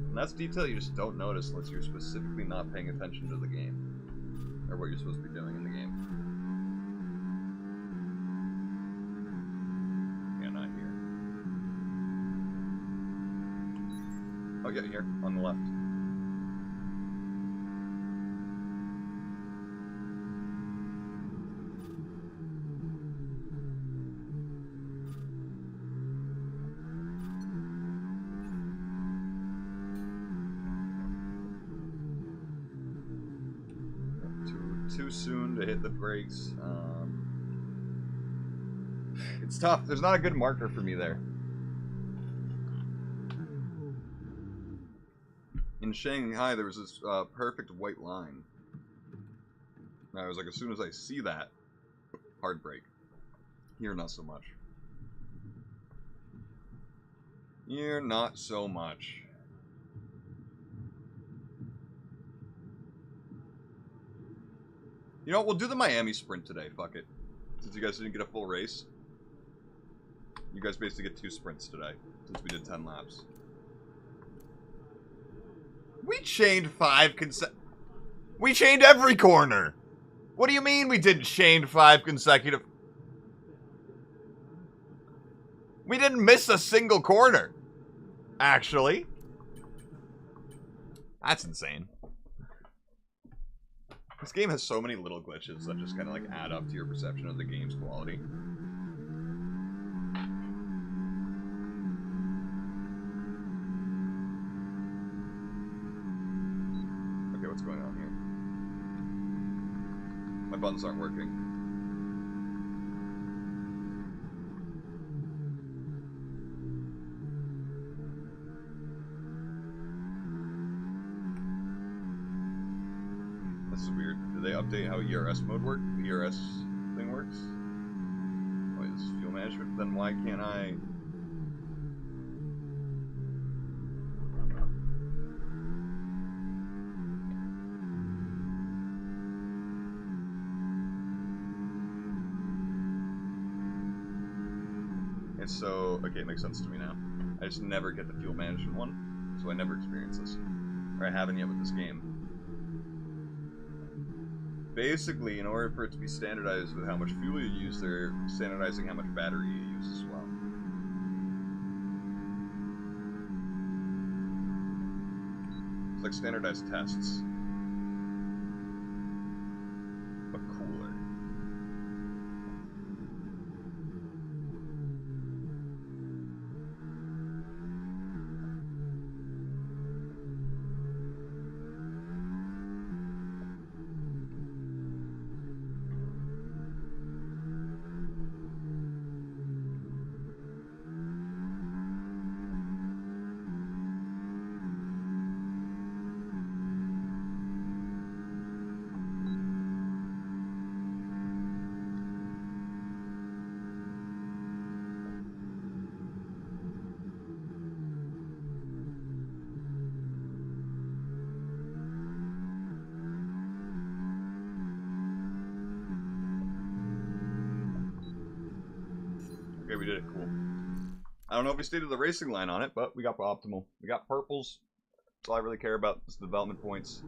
And that's detail you just don't notice unless you're specifically not paying attention to the game, or what you're supposed to be doing in the game. Yeah, not here. Oh yeah, here, on the left. Too soon to hit the brakes. It's tough. There's not a good marker for me there. In Shanghai, there was this perfect white line. And I was like, as soon as I see that, hard brake. Here, not so much. Here, not so much. You know what, we'll do the Miami sprint today, fuck it. Since you guys didn't get a full race. You guys basically get 2 sprints today, since we did 10 laps. We chained 5 We chained every corner! What do you mean we didn't chain 5 consecutive? We didn't miss a single corner, actually. That's insane. This game has so many little glitches that just kind of like add up to your perception of the game's quality. what's going on here. My buttons aren't working. This is weird. Did they update how ERS mode works? The ERS thing works? Wait, this is fuel management? Then why can't I... And so, okay, it makes sense to me now. I just never get the fuel management one, so I never experience this. Or I haven't yet with this game. Basically, in order for it to be standardized with how much fuel you use, they're standardizing how much battery you use as well. It's like standardized tests. But cooler. Okay, we did it. Cool. I don't know if we stayed to the racing line on it, but we got optimal. We got purples. That's all I really care about is the development points.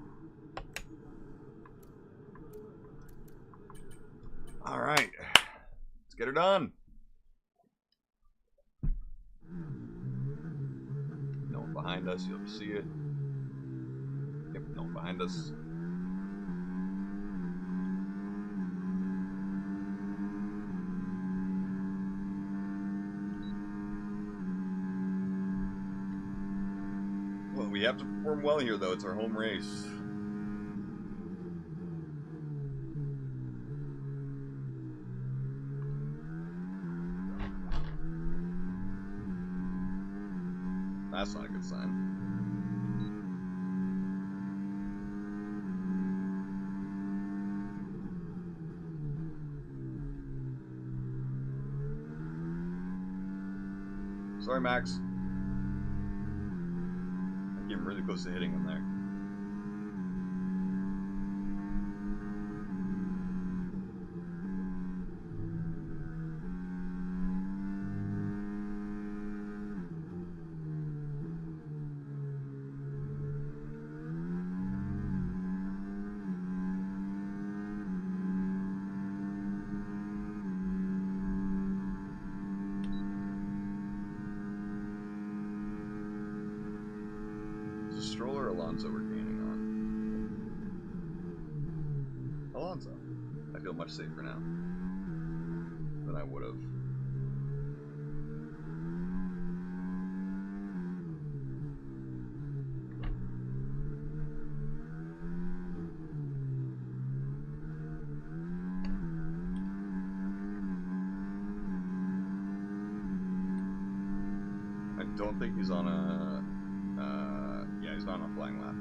Alright. Let's get her done. No one behind us. You'll see it. Yep, no one behind us. We have to perform well here, though. It's our home race. That's not a good sign. Sorry, Max. I'm really close to hitting him there. Stroll or Alonso we're gaining on? Alonso. I feel much safer now than I would have. I don't think he's on a... yeah, he's not on a flying lap.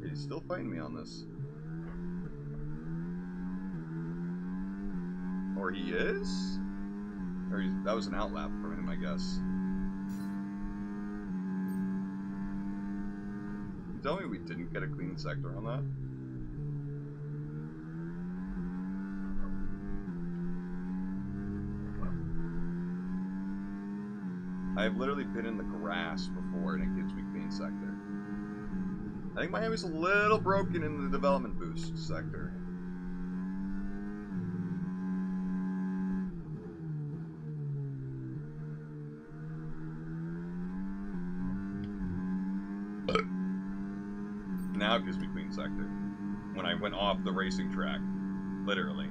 He's still fighting me on this. Or he is? Or that was an outlap from him, I guess. You tell me we didn't get a clean sector on that? I've literally been in the grass before and it gives me clean sector. I think Miami's a little broken in the development boost sector. Now it gives me clean sector. When I went off the racing track. Literally.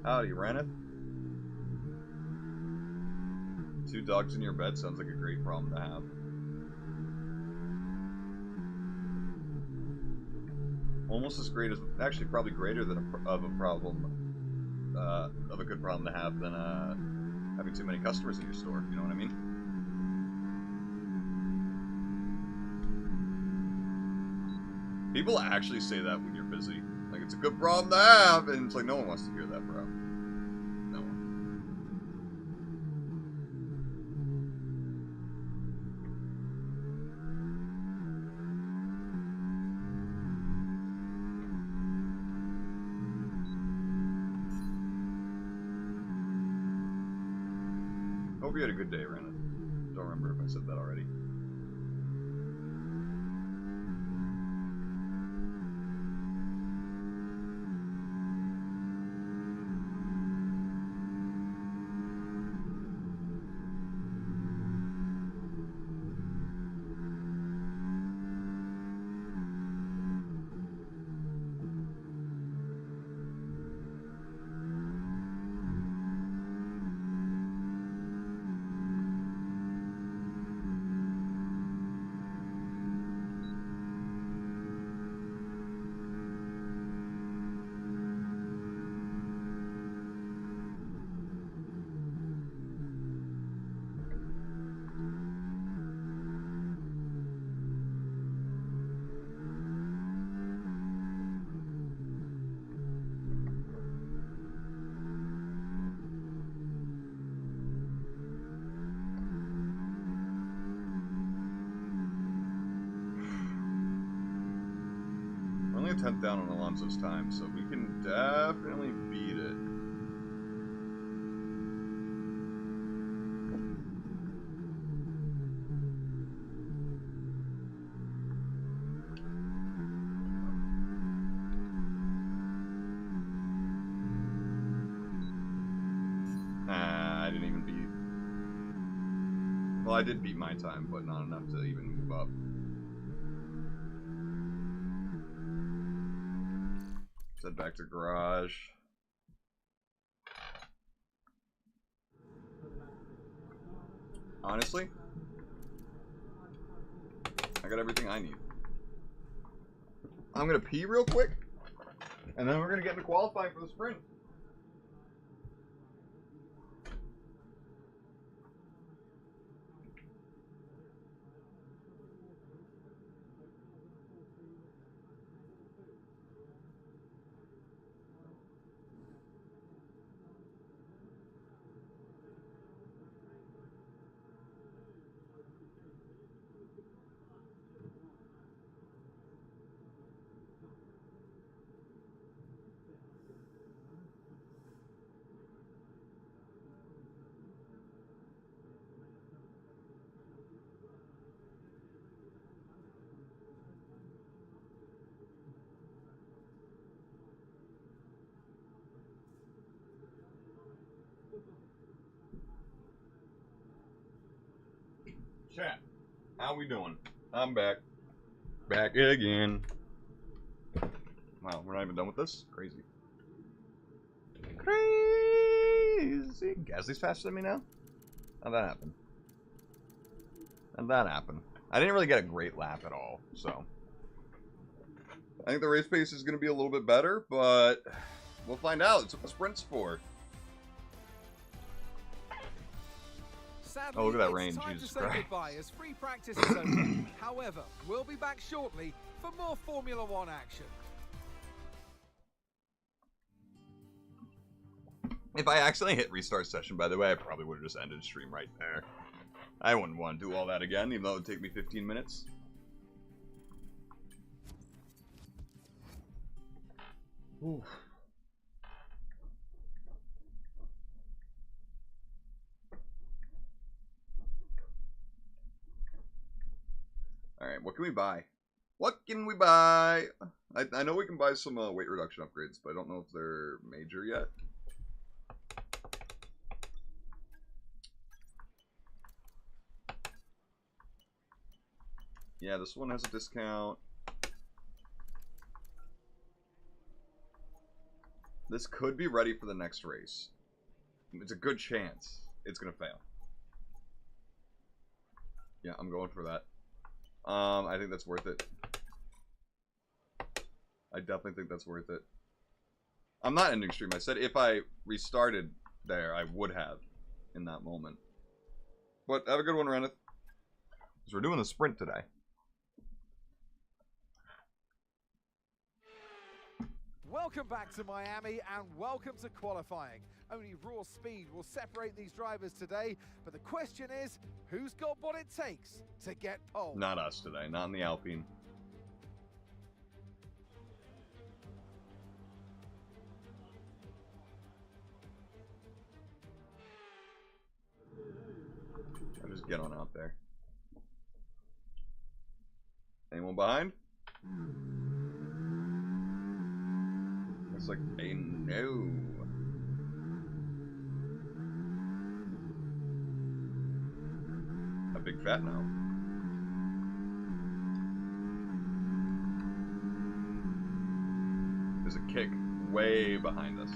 Howdy, Reneth. 2 dogs in your bed sounds like a great problem to have. Almost as great as, actually probably greater than of a problem, of a good problem to have than having too many customers in your store. You know what I mean? People actually say that when you're busy. Like, it's a good problem to have, and it's like, no one wants to hear that, bro. No one. Hope you had a good day, Renan. Don't remember if I said that already. Only a 10th down on Alonso's time, so we can definitely beat it. I didn't even beat... Well, I did beat my time, but not enough to even move up. Head back to garage. Honestly, I got everything I need. I'm gonna pee real quick, and then we're gonna get into qualifying for the sprint. Chat, how we doing? I'm back. Back again. Wow, we're not even done with this? Crazy. Crazy. Gasly's faster than me now? How'd that happen? How'd that happen? I didn't really get a great lap at all, so. I think the race pace is going to be a little bit better, but we'll find out. It's what the sprint's for. Sadly, Oh, look at that it's rain, time Jesus to say Christ. goodbye as free practice is over. However, we'll be back shortly for more Formula One action. If I accidentally hit restart session, by the way, I probably would have just ended stream right there. I wouldn't want to do all that again, even though it would take me 15 minutes. Oof. Alright, what can we buy? What can we buy? I know we can buy some weight reduction upgrades, but I don't know if they're major yet. Yeah, this one has a discount. This could be ready for the next race. It's a good chance it's gonna fail. Yeah, I'm going for that. I think that's worth it. I definitely think that's worth it. I'm not ending stream. I said if I restarted there, I would have in that moment. But have a good one, Reneth. Because we're doing a sprint today. Welcome back to Miami and welcome to qualifying. Only raw speed will separate these drivers today, but the question is, who's got what it takes to get pole? Not us today, not in the Alpine. I'll just get on out there. Anyone behind? It's like a no. A big fat no. There's a kick way behind us.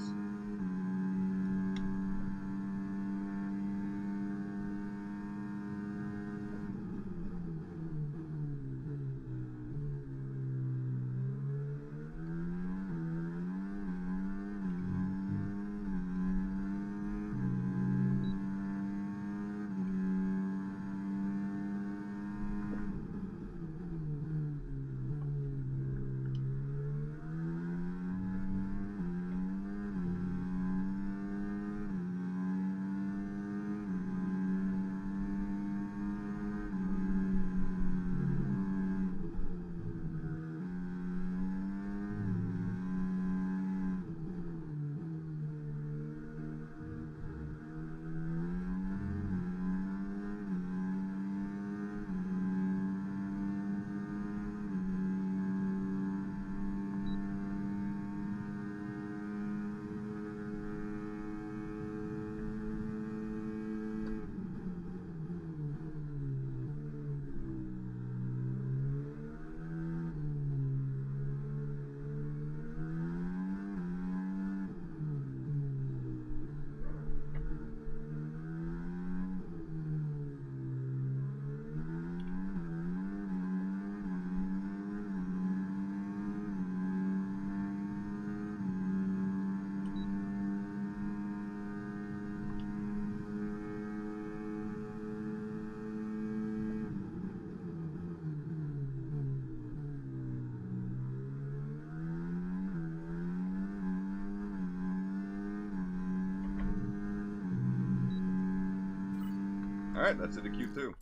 Alright, that's it to Q2. You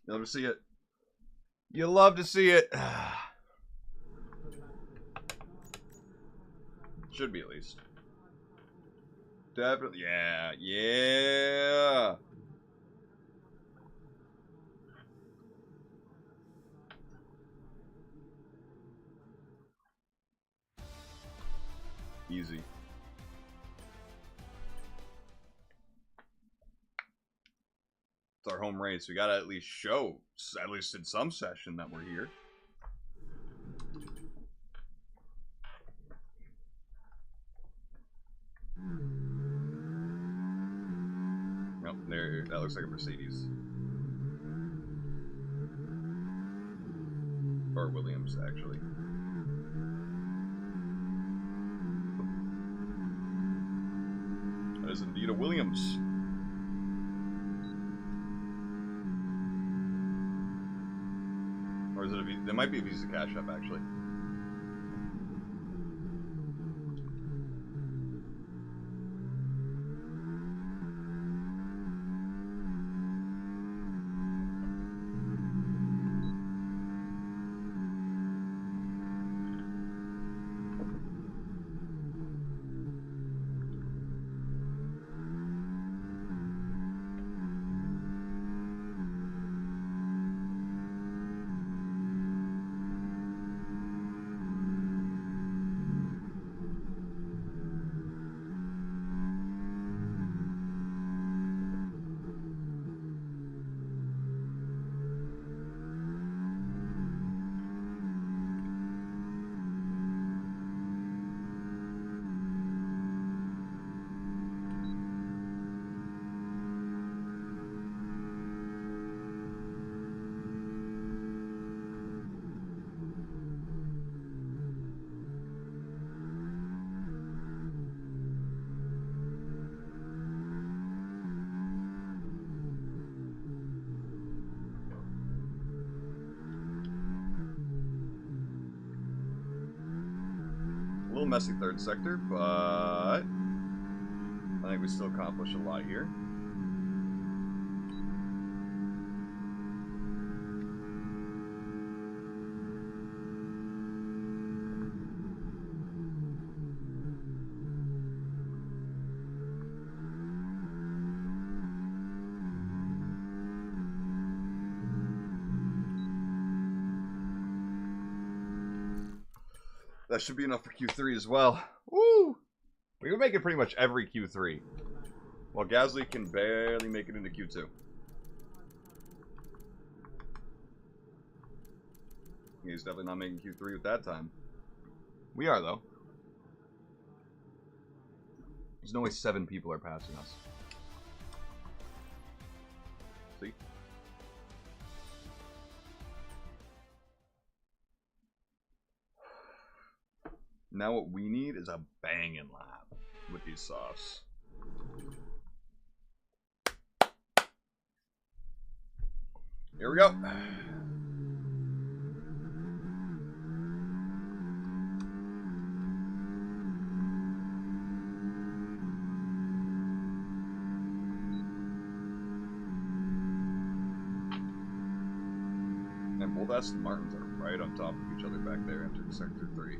love to see it. You love to see it. Should be at least. Definitely. Yeah. Yeah. Easy. It's our home race. We gotta at least show, at least in some session, that we're here. Nope, there. That looks like a Mercedes. Or Williams, actually. That is indeed a Williams. Or is it a Visa? There might be a Visa Cash App, actually. little messy third sector, but I think we still accomplished a lot here. That should be enough for Q3 as well. Woo! We would make it pretty much every Q3. While Gasly can barely make it into Q2. He's definitely not making Q3 with that time. We are, though. There's no way 7 people are passing us. See? Now what we need is a banging lap with these softs. Here we go. And both Aston Martins are right on top of each other back there entering Sector 3.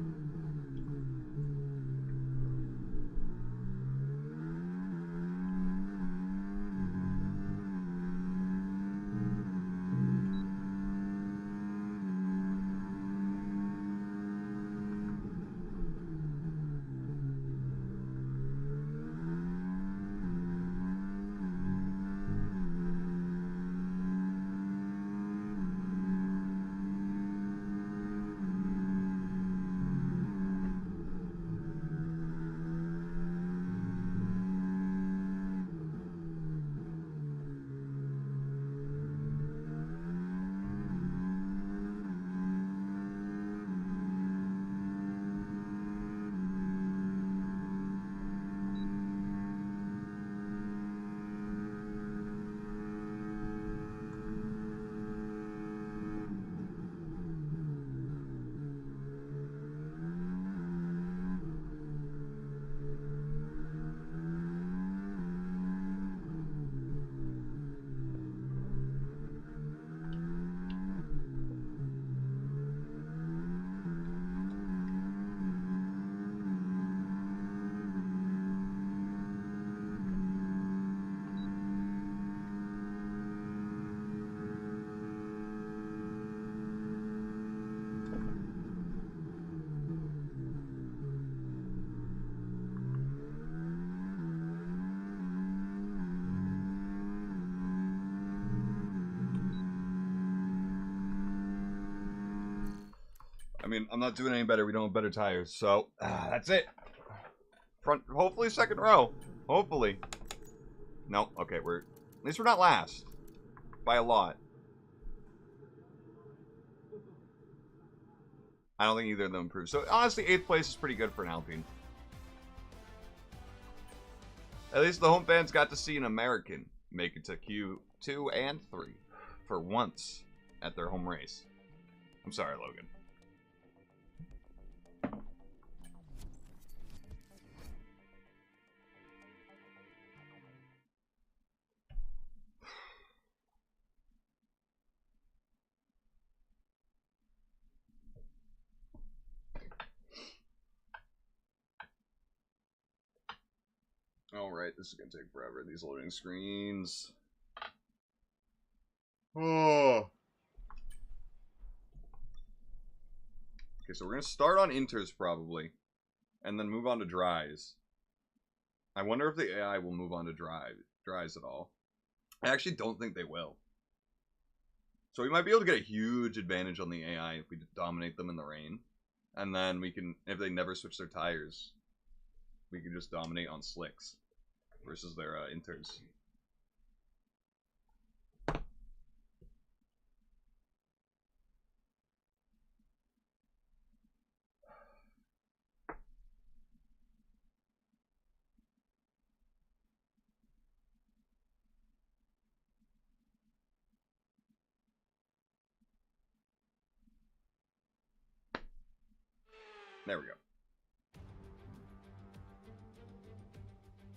I mean, I'm not doing any better. We don't have better tires. So, that's it. Front, hopefully second row. Hopefully. No, okay, at least we're not last. By a lot. I don't think either of them improved. So, honestly, 8th place is pretty good for an Alpine. At least the home fans got to see an American make it to Q2 and 3 for once at their home race. I'm sorry, Logan. Alright, this is going to take forever, these loading screens. Oh. Okay, so we're going to start on inters probably, and then move on to dries. I wonder if the AI will move on to dries at all. I actually don't think they will. So we might be able to get a huge advantage on the AI if we dominate them in the rain. And then we can, if they never switch their tires, we can just dominate on slicks versus their inters. There we go.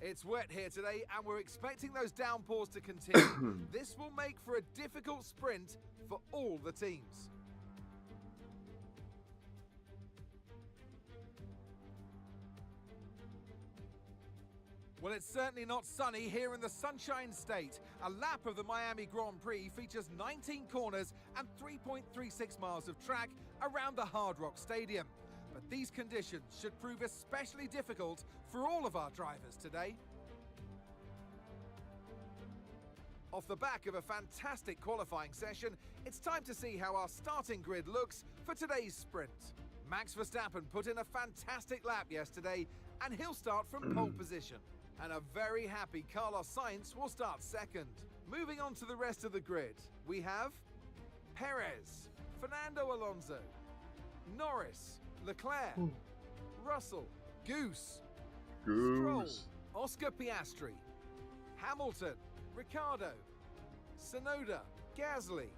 It's wet here today, and we're expecting those downpours to continue. This will make for a difficult sprint for all the teams. Well, it's certainly not sunny here in the Sunshine State. A lap of the Miami Grand Prix features 19 corners and 3.36 miles of track around the Hard Rock Stadium. But these conditions should prove especially difficult for all of our drivers today. Off the back of a fantastic qualifying session, it's time to see how our starting grid looks for today's sprint. Max Verstappen put in a fantastic lap yesterday, and he'll start from pole position. And a very happy Carlos Sainz will start second. Moving on to the rest of the grid, we have Perez, Fernando Alonso, Norris, Leclerc, Russell, Goose, Stroll, Oscar Piastri, Hamilton, Ricciardo, Tsunoda, Gasly,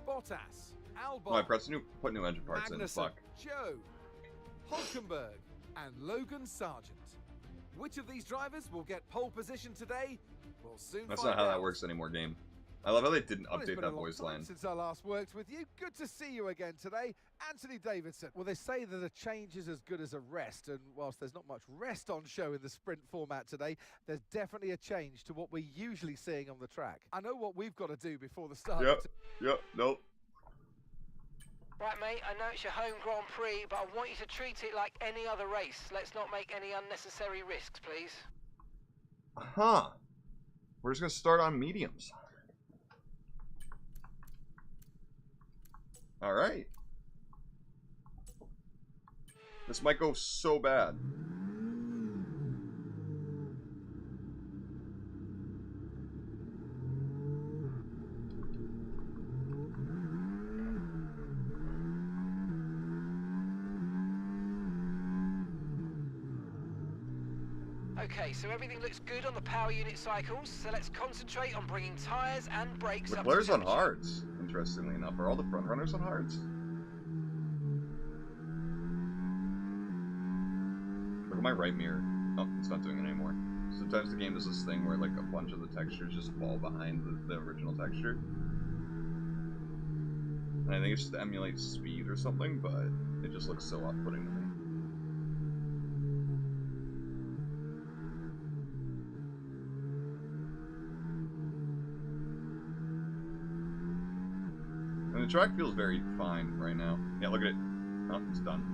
Bottas, Albon, Oh, I pressed put new engine parts in. Magnussen, Fuck. Joe, Hulkenberg, and Logan Sargent. Which of these drivers will get pole position today? We'll soon That's find not how out. that works anymore, game. I love how they didn't Well, it's update been that a long voice time line. since I last worked with you. Good to see you again today, Anthony Davidson. Well, they say that a change is as good as a rest, and whilst there's not much rest on show in the sprint format today, there's definitely a change to what we're usually seeing on the track. I know what we've got to do before the start. Nope. Right, mate, I know it's your home Grand Prix, but I want you to treat it like any other race. Let's not make any unnecessary risks, please. Huh. We're just gonna start on mediums. Alright. This might go so bad. Okay, so everything looks good on the power unit cycles, so let's concentrate on bringing tyres and brakes up to Leclerc's on temperature. hards, interestingly enough. Are all the front runners on hards? Look at my right mirror. Oh, it's not doing it anymore. Sometimes the game does this thing where like a bunch of the textures just fall behind the original texture. And I think it's just to emulate speed or something, but it just looks so off-putting to me. And the track feels very fine right now. Yeah, look at it. Oh, it's done.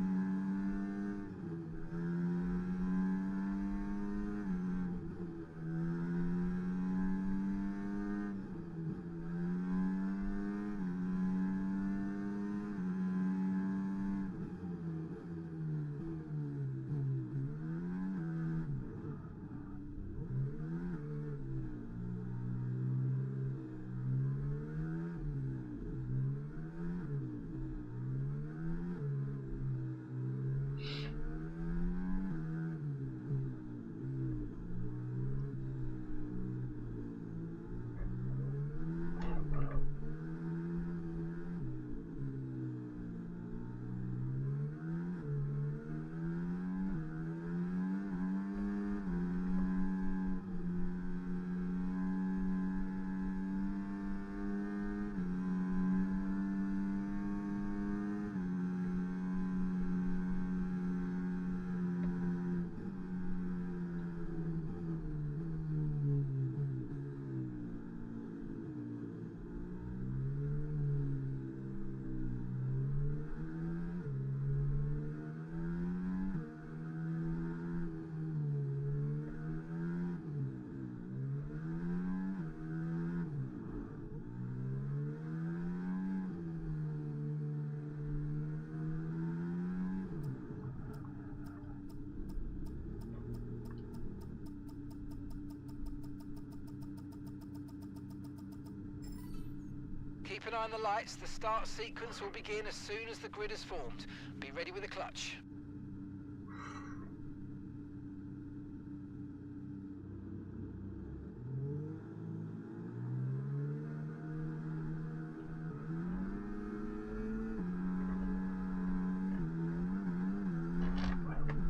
Keep an eye on the lights. The start sequence will begin as soon as the grid is formed. Be ready with the clutch.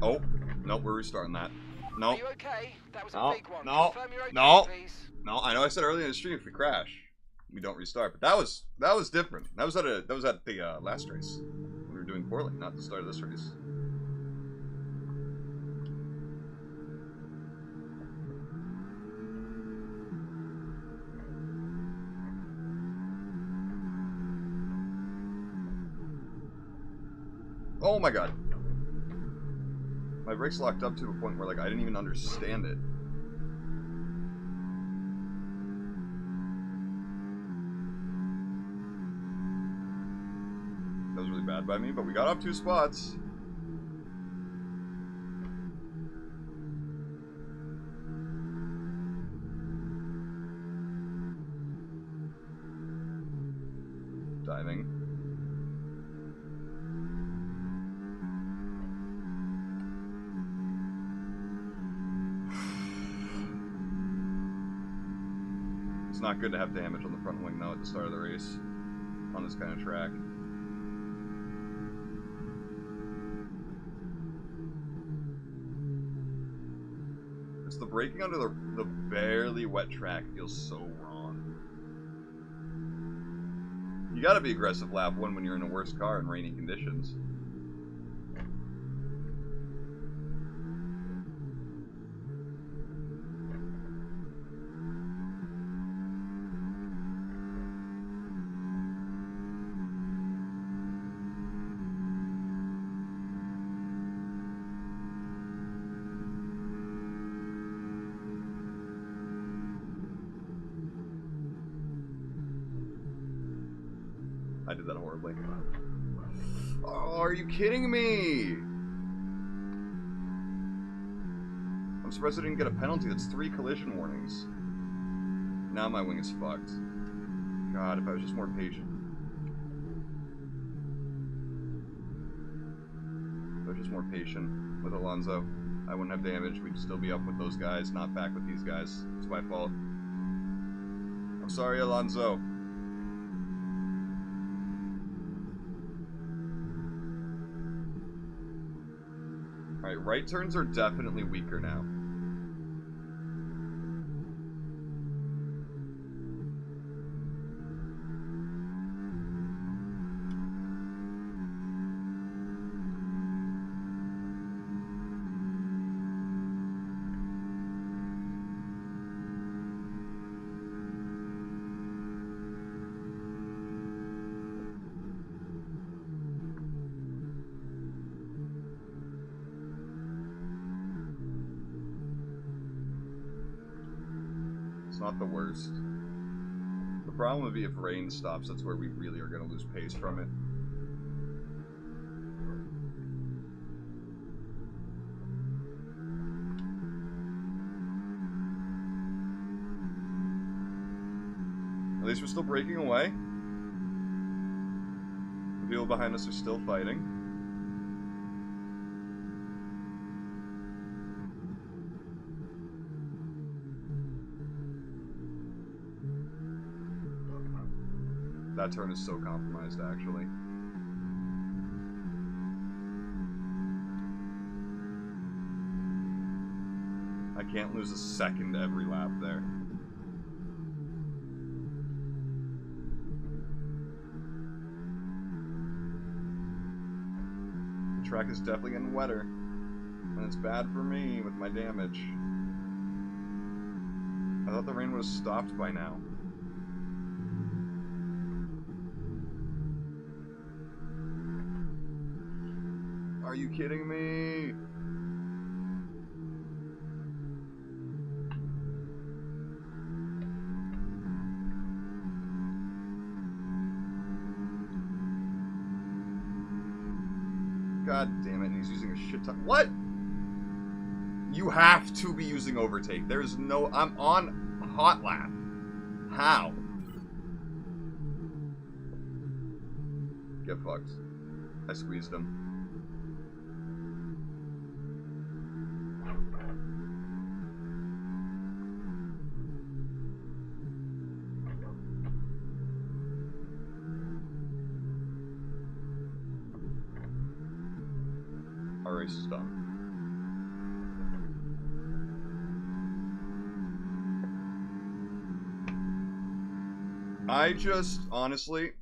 Oh, nope, we're restarting that. No. Are you okay? That was No. a big one. No. Confirm you're okay, No. please. No, I know I said earlier in the stream if we crash, we don't restart. But that was different. That was at the last race. We were doing poorly, not the start of this race. Oh my god. My brakes locked up to a point where like I didn't even understand it. That was really bad by me, but we got up 2 spots. Diving. It's not good to have damage on the front wing though at the start of the race on this kind of track. It's the braking under the barely wet track feels so wrong. You gotta be aggressive lap 1 when you're in a worse car in rainy conditions. I did that horribly. Oh, are you kidding me? I'm surprised I didn't get a penalty. That's 3 collision warnings. Now my wing is fucked. God, if I was just more patient. If I was just more patient with Alonso, I wouldn't have damage. We'd still be up with those guys, not back with these guys. It's my fault. I'm sorry, Alonso. Alright, right turns are definitely weaker now. It's not the worst. The problem would be if rain stops, that's where we really are going to lose pace from it. At least we're still breaking away. The people behind us are still fighting. That turn is so compromised, actually. I can't lose a second every lap there. The track is definitely getting wetter, and it's bad for me with my damage. I thought the rain would have stopped by now. Are you kidding me? God damn it, and he's using a shit ton. What? You have to be using overtake. There's no... I'm on hot lap. How? Get fucked. I squeezed him. Our race is done. I just, honestly...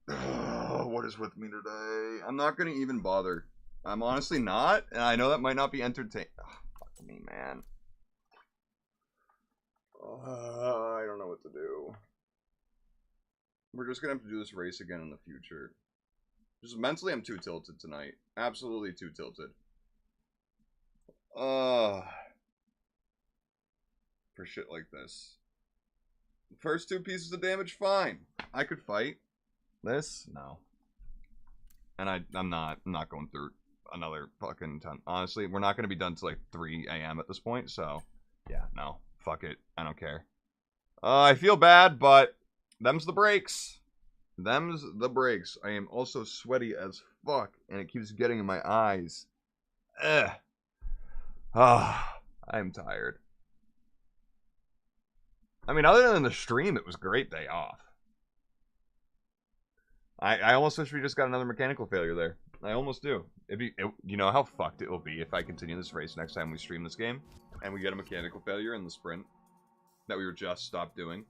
what is with me today? I'm not going to even bother. I'm honestly not, and I know that might not be entertaining. Fuck me, man. I don't know what to do. We're just going to have to do this race again in the future. Just mentally, I'm too tilted tonight. Absolutely too tilted. For shit like this. The first 2 pieces of damage, fine. I could fight. This? No. And I'm not going through another fucking 10. Honestly, we're not going to be done till like 3 a.m. at this point, so yeah, no. Fuck it. I don't care. I feel bad, but them's the breaks. Them's the breaks. I am also sweaty as fuck, and it keeps getting in my eyes. Ugh. Ah, I'm tired. I mean, other than the stream, it was a great day off. I almost wish we just got another mechanical failure there. I almost do. You know how fucked it will be if I continue this race next time we stream this game, and we get a mechanical failure in the sprint that we were just stopped doing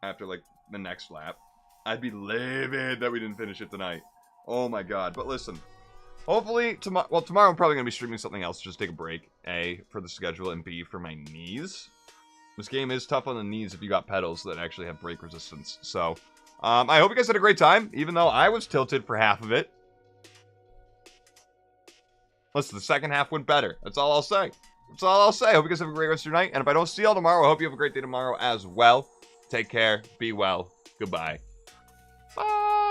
after, like, the next lap. I'd be livid that we didn't finish it tonight. Oh my god. But listen, hopefully, tomorrow I'm probably going to be streaming something else. Just take a break. A, for the schedule, and B, for my knees. This game is tough on the knees if you got pedals that actually have brake resistance. So, I hope you guys had a great time, even though I was tilted for half of it. Listen, the second half went better. That's all I'll say. That's all I'll say. I hope you guys have a great rest of your night. And if I don't see y'all tomorrow, I hope you have a great day tomorrow as well. Take care. Be well. Goodbye. Bye.